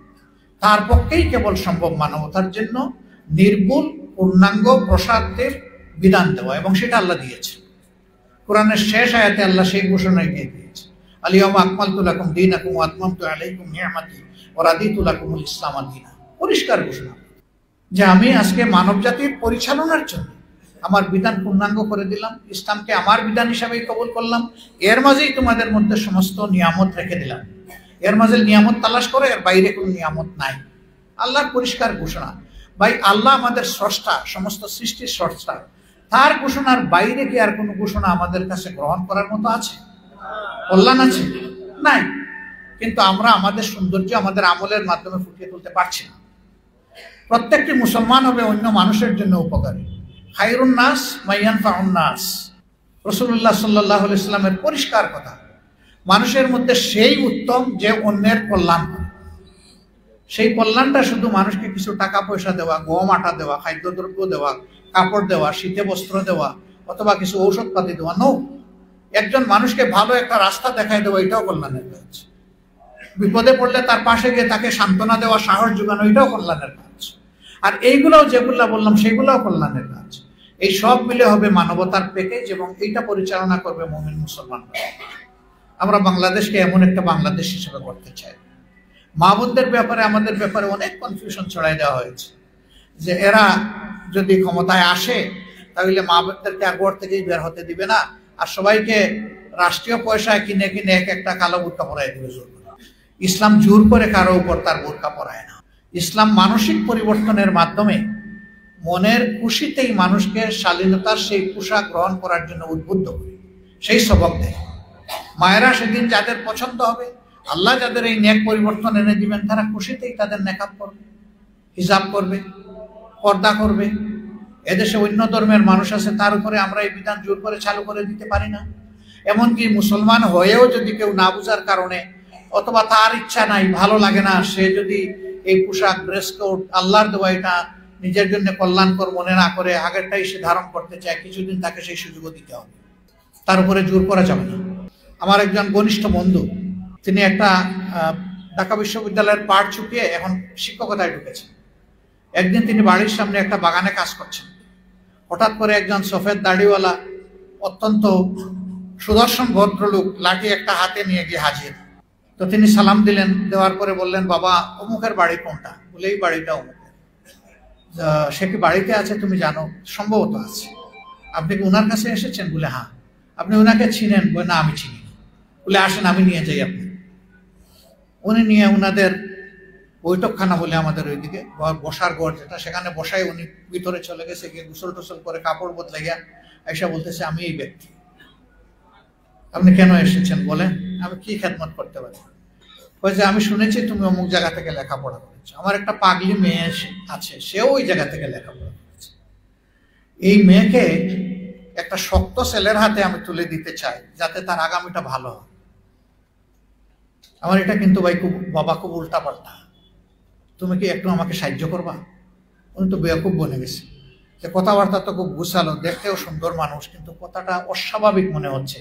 তার পক্ষেই কেবল সম্ভব মানবতার জন্য নির্ভুল পূর্ণাঙ্গ প্রসাদের বিধান দেওয়া, এবং সেটা আল্লাহ দিয়েছে। কোরআনের শেষ আয়াতে আল্লাহ সেই ঘোষণাই দিয়ে দিয়েছে, আল-ইয়াওমা আকমালতু লাকুম দীনাকুম ওয়া আতমামতু আলাইকুম নি'মাতি ওয়া রাদিতু লাকুমুল ইসলাম দীনা। পরিষ্কার ঘোষণা যে আমি আজকে মানব জাতির পরিচালনার জন্য আমার বিধান পূর্ণাঙ্গ করে দিলাম, ইসলামকে আমার বিধান হিসাবেই কবুল করলাম, এর মাঝেই তোমাদের মধ্যে সমস্ত নিয়ামত রেখে দিলাম। এর মাঝে নিয়ামত তালাশ করে, এর বাইরে কোনো নিয়ামত নাই। আল্লাহর পরিষ্কার ঘোষণা। ভাই, আল্লাহ আমাদের স্রষ্টা, সমস্ত সৃষ্টির স্রষ্টা, তার ঘোষণার বাইরে কি আর কোনো ঘোষণা আমাদের কাছে গ্রহণ করার মতো আছে? কল্যাণ আছে? নাই। কিন্তু আমরা আমাদের সৌন্দর্য আমাদের আমলের মাধ্যমে ফুটিয়ে তুলতে পারছি না। প্রত্যেকটি মুসলমান হবে অন্য মানুষের জন্য উপকারী। খায়রুন নাস মাইয়ানফাউন নাস, রাসূলুল্লাহ সাল্লাল্লাহু আলাইহি ওয়াসাল্লামের পরিষ্কার কথা। মানুষের মধ্যে সেই উত্তম যে অন্যের কল্যাণ করে। সেই কল্যাণটা শুধু মানুষকে কিছু টাকা পয়সা দেওয়া, গম আটা দেওয়া, খাদ্যদ্রব্য দেওয়া, কাপড় দেওয়া, শীতে বস্ত্র দেওয়া, অথবা কিছু ঔষধপাতি দেওয়া নয়। একজন মানুষকে ভালো একটা রাস্তা দেখায় দেওয়া, এটাও কল্যাণের কাজ। বিপদে পড়লে তার পাশে গিয়ে তাকে সান্ত্বনা দেওয়া, সাহস যোগানো, এটাও কল্যাণের কাজ। আর এইগুলোও যেগুলো বললাম সেগুলোও কল্যাণের কাজ। এই সব মিলে হবে মানবতার প্যাকেজ, এবং এইটা পরিচালনা করবে মুমিন মুসলমান। আমরা বাংলাদেশকে এমন একটা বাংলাদেশ হিসেবে করতে চাই। মা বোনদের ব্যাপারে আমাদের ব্যাপারে অনেক কনফিউশন ছড়াই দেওয়া হয়েছে, যে এরা যদি ক্ষমতায় আসে তাহলে মা বোনদেরকে আগর থেকেই বের হতে দিবে না, আর সবাইকে রাষ্ট্রীয় পয়সায় কিনে কিনে এক একটা কালো বোরকা পরাই দিবে। ইসলাম জোর করে কারো উপর তার বোরকা পরায় না। ইসলাম মানসিক পরিবর্তনের মাধ্যমে মনের খুশিতেই মানুষকে শালীনতার সেই পোশাক গ্রহণ করার জন্য উদ্বুদ্ধ করে, সেই সবক দেয়। মায়েরা সেদিন যাদের পছন্দ হবে, আল্লাহ যাদের এই নেক পরিবর্তন এনে দিবেন, তারা খুশিতেই তাদের নেকাব করবে, হিজাব করবে, পর্দা করবে। এদেশে অন্য ধর্মের মানুষ আছে, তার উপরে আমরা এই বিধান জোর করে চালু করে দিতে পারি না। এমনকি মুসলমান হয়েও যদি কেউ না বুঝার কারণে, অথবা তার ইচ্ছা নাই, ভালো লাগে না, সে যদি এই পোশাক, ড্রেস কোড, আল্লাহর দেওয়া এটা নিজের জন্য কল্যাণকর মনে না করে আগেরটাই সে ধারণ করতে চায়, কিছুদিন তাকে সেই সুযোগও দিতে হবে, তার উপরে জোর করা যাবে না। আমার একজন ঘনিষ্ঠ বন্ধু, তিনি একটা ঢাকা বিশ্ববিদ্যালয়ের পাঠ চুকিয়ে এখন শিক্ষকতায় ঢুকেছেন। একদিন তিনি বাড়ির সামনে একটা বাগানে কাজ করছেন। হঠাৎ করে একজন সফেদ দাড়িওয়ালা অত্যন্ত সুদর্শন ভদ্রলোক লাঠি একটা হাতে নিয়ে গিয়ে হাজির। তো তিনি সালাম দিলেন, দেওয়ার পরে বললেন, বাবা অমুকের বাড়ি কোনটা? বলে এই বাড়িটা অমুকের। সে কি বাড়িতে আছে? তুমি জানো? সম্ভবত আছে। আপনি কি ওনার কাছে এসেছেন? বলে হ্যাঁ। আপনি ওনাকে চিনেন? বলে না, আমি চিনি না। বলে আসেন আমি নিয়ে যাই আপনি। উনি নিয়ে ওনাদের বৈঠকখানা বলে আমাদের ওইদিকে বসার ঘর যেটা, সেখানে বসায় উনি ভিতরে চলে গেছে, গিয়ে গোসল টোসল করে কাপড় বদলাইয়া এসে বলতেছে, আমি এই ব্যক্তি। আপনি কেন এসেছেন? বলেন, আমি কি খেদমত করতে পারি? বলছে, আমি শুনেছি তুমি অমুক জায়গা থেকে লেখাপড়া করেছো, আমার একটা পাগলি মেয়ে আছে, সেও ওই জায়গা থেকে লেখাপড়া করেছে। এই মেয়েকে একটা শক্ত ছেলের হাতে আমি তুলে দিতে চাই, যাতে তার আগামীটা ভালো হয়। আমার এটা কিন্তু ভাই খুব বাবা খুব উল্টা পাল্টা, তুমি কি একটু আমাকে সাহায্য করবা? উনি তো বেয়াকুব বনে গেছে, যে কথাবার্তা তো খুব গুছালো, দেখতেও সুন্দর মানুষ, কিন্তু কথাটা অস্বাভাবিক মনে হচ্ছে।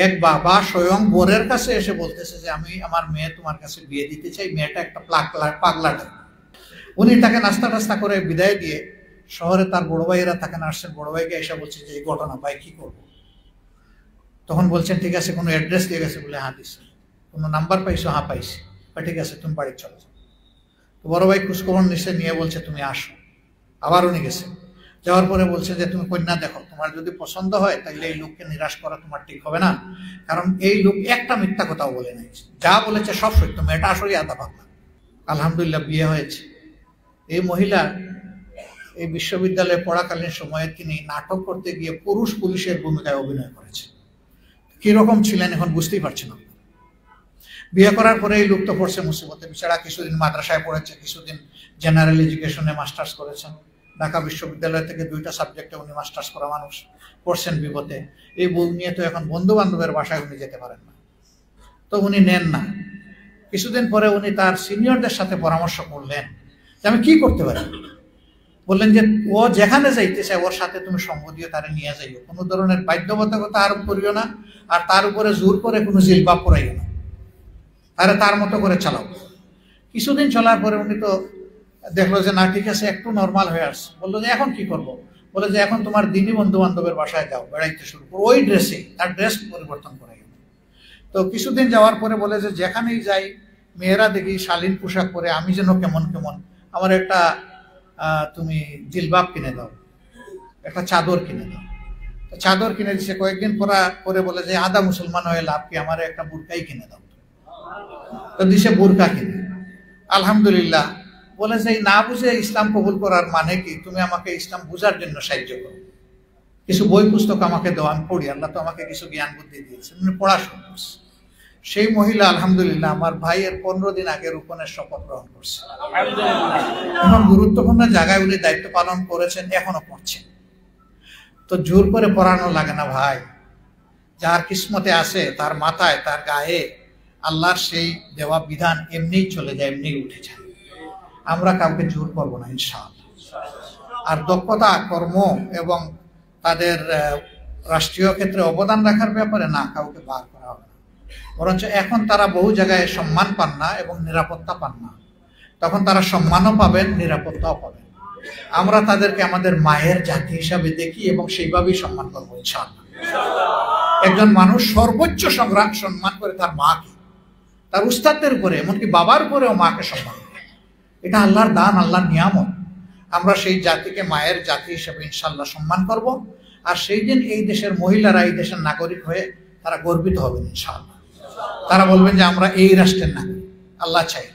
এক বাবা স্বয়ং বোরের কাছে এসে বলতেছে যে আমি আমার মেয়ে তোমার কাছে বিয়ে দিতে চাই, মেয়েটা একটা পাগলাটা। উনি তাকে নাস্তা টাস্তা করে বিদায় দিয়ে শহরে তার বড় ভাইয়েরা তাকে আসছেন, বড় ভাইকে এসে বলছে যে এই ঘটনা, ভাই কি করবো? তখন বলছেন, ঠিক আছে, কোনো অ্যাড্রেস দিয়ে গেছে? বলে হ্যাঁ দিছে। কোনো নাম্বার পাইছো? হ্যাঁ পাইছি। ঠিক আছে, তুমি বাড়ি চলো। তো বড় ভাই খোঁজখবর নিশ্চয় নিয়ে বলছে তুমি আসো। আবার উনি গেছে, যাওয়ার পরে বলছে যে তুমি কন্যা দেখো, তোমার যদি পছন্দ হয় তাহলে এই লোককে নিরাশ করা তোমার ঠিক হবে না, কারণ এই লোক একটা মিথ্যা কথাও বলে নাই, যা বলেছে সব সত্য, মেয়েটা আসলে আদা পাগলা। আলহামদুলিল্লাহ বিয়ে হয়েছে। এই মহিলা এই বিশ্ববিদ্যালয়ে পড়াকালীন সময়ে তিনি নাটক করতে গিয়ে পুরুষ পুলিশের ভূমিকায় অভিনয় করেছেন। কিরকম ছিলেন এখন বুঝতেই পারছেন। বিয়ে করার পরে এই লোক তো পড়ছে মুসিবতে, বেচারা কিছুদিন মাদ্রাসায় পড়েছে, কিছুদিন জেনারেল এডুকেশনে মাস্টার্স করেছেন, ঢাকা বিশ্ববিদ্যালয় থেকে 2টা সাবজেক্টে উনি মাস্টার্স করা মানুষ, পড়ছেন বিপদে। এই বই নিয়ে তো এখন বন্ধু বান্ধবের বাসায় উনি যেতে পারেন না, তো উনি নেন না। কিছুদিন পরে উনি তার সিনিয়রদের সাথে পরামর্শ করলেন যে আমি কি করতে পারি। বললেন যে ও যেখানে যাইতে চায় ওর সাথে তুমি সঙ্গ দিয়ে তারে নিয়ে যাইও, কোনো ধরনের বাধ্যবাধকতা আরোপ করিও না, আর তার উপরে জোর করে কোনো জিলবাব পরাইও না, আরে তার মতো করে চালাও। কিছুদিন চলার পরে উনি তো দেখলো যে না ঠিক আছে, একটু নর্মাল হয়ে আসছে। বললো যে এখন কি করবো? বলে যে এখন তোমার দিনই বন্ধু বান্ধবের বাসায় যাও, বেড়াইতে শুরু করো ওই ড্রেসে, তার ড্রেস পরিবর্তন করে। তো কিছুদিন যাওয়ার পরে বলে যে যেখানেই যাই মেয়েরা দেখি শালীন পোশাক পরে, আমি যেন কেমন কেমন, আমার একটা তুমি জিলবাব কিনে দাও, একটা চাদর কিনে দাও। চাদর কিনে দিচ্ছে। কয়েকদিন পরে বলে যে আদা মুসলমান হয়ে লাভ কি, আমার একটা বুরকাই কিনে দাও। তো দিছে বুরকা কিনে। আলহামদুলিল্লাহ। বলে যে না বুঝে ইসলাম কবুল করার মানে কি, তুমি আমাকে ইসলাম বুঝার জন্য সাহায্য করো, কিছু বই পুস্তক আমাকে দাও, আমি পড়ি, আল্লাহ তো আমাকে কিছু জ্ঞান বুদ্ধি দিয়েছে। উনি পড়াশোনা করছে। সেই মহিলা আলহামদুলিল্লাহ আমার ভাইয়ের 15 দিন আগে রোপণের শপথ গ্রহণ করছে। এখন গুরুত্বপূর্ণ জায়গায় উনি দায়িত্ব পালন করেছেন, এখনো করছেন। তো জোর করে পড়ানো লাগে না ভাই, যার কিসমতে আছে তার মাথায় তার গায়ে আল্লাহর সেই দেওয়া বিধান এমনিই চলে যায়, এমনি উঠে যায়। আমরা কাউকে জোর করবো না ইনশাআল্লাহ। আর দক্ষতা, কর্ম এবং তাদের রাষ্ট্রীয় ক্ষেত্রে অবদান রাখার ব্যাপারে না কাউকে বার করা হবে না, বরঞ্চ এখন তারা বহু জায়গায় সম্মান পান না এবং নিরাপত্তা পান না, তখন তারা সম্মানও পাবেন, নিরাপত্তাও পাবেন। আমরা তাদেরকে আমাদের মায়ের জাতি হিসাবে দেখি এবং সেইভাবেই সম্মান করবো ইনশাআল্লাহ। একজন মানুষ সর্বোচ্চ সম্মান করে তার মাকে, তার উস্তাদদের উপরে, এমনকি বাবার উপরেও মাকে সম্মান করে। এটা আল্লাহর দান, আল্লাহর নিয়ামত। আমরা সেই জাতিকে মায়ের জাতি হিসেবে ইনশাআল্লাহ সম্মান করব। আর সেই দিন এই দেশের মহিলারা এই দেশের নাগরিক হয়ে তারা গর্বিত হবেন ইনশাআল্লাহ। তারা বলবেন যে আমরা এই রাষ্ট্রের নাগরিক। আল্লাহ চাই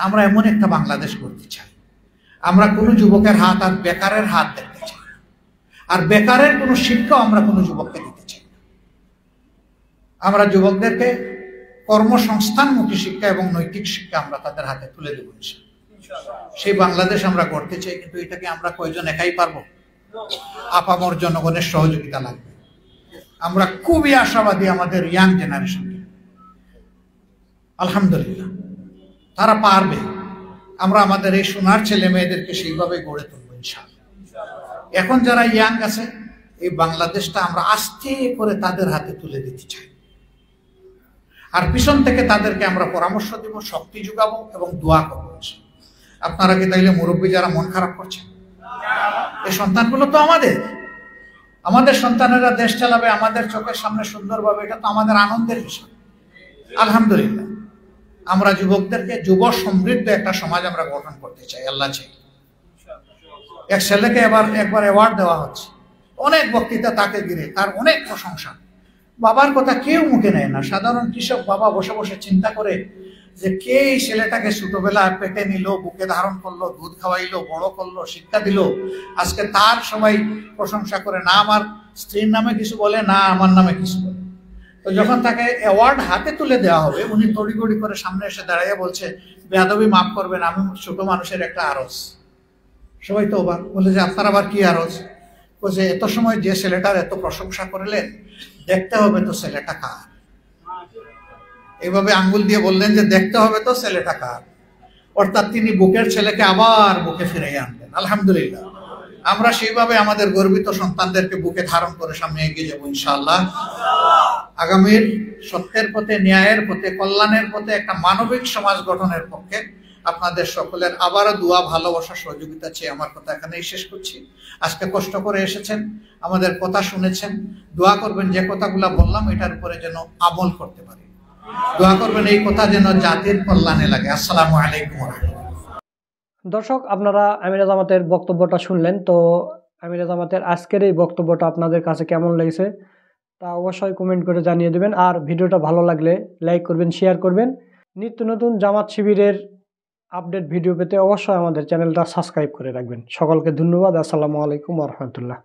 আমরা এমন একটা বাংলাদেশ করতে চাই, আমরা কোনো যুবকের হাত আর বেকারের হাত দেখতে চাই, আর বেকারের কোনো শিক্ষা আমরা কোনো যুবককে দিতে চাই। আমরা যুবকদেরকে কর্মসংস্থানমুখী শিক্ষা এবং নৈতিক শিক্ষা আমরা তাদের হাতে তুলে দেব ইনশাআল্লাহ। সেই বাংলাদেশ আমরা গড়তে চাই, কিন্তু এটাকে আমরা কয়জন একাই পারবো? আপামর জনগণের সহযোগিতা লাগবে। আমরা খুবই আশাবাদী আমাদের ইয়াং জেনারেশনকে, আলহামদুলিল্লাহ তারা পারবে। আমরা আমাদের এই সোনার ছেলে মেয়েদেরকে সেইভাবে গড়ে তুলবো ইনশাআল্লাহ। এখন যারা ইয়াং আছে, এই বাংলাদেশটা আমরা আস্তে করে তাদের হাতে তুলে দিতে চাই, আর পিছন থেকে তাদেরকে আমরা পরামর্শ দিব, শক্তি যোগাবো এবং দোয়া করবো। আপনারা কি তাইলে মুরব্বী যারা মন খারাপ করছেন? এই সন্তানগুলো তো আমাদের সন্তানেরা দেশ চালাবে আমাদের চোখের সামনে সুন্দরভাবে, এটা তো আমাদের আনন্দের বিষয়। আলহামদুলিল্লাহ আমরা যুবকদেরকে যুব সমৃদ্ধ একটা সমাজ আমরা গঠন করতে চাই, আল্লাহ চাই। এক ছেলেকে একবার অ্যাওয়ার্ড দেওয়া হচ্ছে, অনেক বক্তৃতা তাকে ঘিরে, তার অনেক প্রশংসা। বাবার কথা কেউ মুখে নেয় না। সাধারণ কৃষক বাবা বসে বসে চিন্তা করে যে কে এই ছেলেটাকে ছোটবেলা পেটে নিল, বুকে ধারণ করলো, দুধ খাওয়াইলো, বড় করলো, শিক্ষা দিল, আজকে তার সবাই প্রশংসা করে, না আমার স্ত্রীর নামে কিছু বলে, না আমার নামে কিছু বলে। তো যখন তাকে অ্যাওয়ার্ড হাতে তুলে দেওয়া হবে, উনি তড়িগড়ি করে সামনে এসে দাঁড়াইয়া বলছে, বেয়াদবি মাফ করবেন, আমি ছোট মানুষের একটা আরজ। সবাই তো অবাক, বলে যে আপনার আবার কি আরজ? বলছে এত সময় যে ছেলেটার এত প্রশংসা করলেন, দেখতে হবে তো ছেলেটা কার। এইভাবে আঙ্গুল দিয়ে বললেন যে দেখতে হবে তো ছেলেটা কার। অর্থাৎ তিনি বুকের ছেলেকে আবার বুকে ফিরিয়ে আনলেন। আলহামদুলিল্লাহ আমরা সেইভাবে আমাদের গর্বিত সন্তানদেরকে বুকে ধারণ করে সামনে এগিয়ে যাবো ইনশাআল্লাহ। আগামীর সত্যের পথে, ন্যায়ের পথে, কল্যাণের পথে একটা মানবিক সমাজ গঠনের পক্ষে আপনাদের সকলের আবারও দোয়া, ভালোবাসা, সহযোগিতা চেয়ে আমার কথা এখানেই শেষ করছি। আজকে কষ্ট করে এসেছেন, আমাদের কথা শুনেছেন, দোয়া করবেন যে কথাগুলো বললাম এটার উপরে যেন আমল করতে পারি। দোয়া করবেন এই কথা যেন জাতির কল্যাণে লাগে। আসসালামু আলাইকুম ওয়া রাহমাতুল্লাহ। দর্শক, আপনারা আমিরা জামাতের বক্তব্যটা শুনলেন। তো আমিরা জামাতের আজকের এই বক্তব্যটা আপনাদের কাছে কেমন লেগেছে তা অবশ্যই কমেন্ট করে জানিয়ে দেবেন। আর ভিডিওটা ভালো লাগলে লাইক করবেন, শেয়ার করবেন। নিত্য নতুন জামাত শিবিরের আপডেট ভিডিও পেতে অবশ্যই আমাদের চ্যানেলটা সাবস্ক্রাইব করে রাখবেন। সকলকে ধন্যবাদ। আসসালামু আলাইকুম ওয়া রাহমাতুল্লাহ।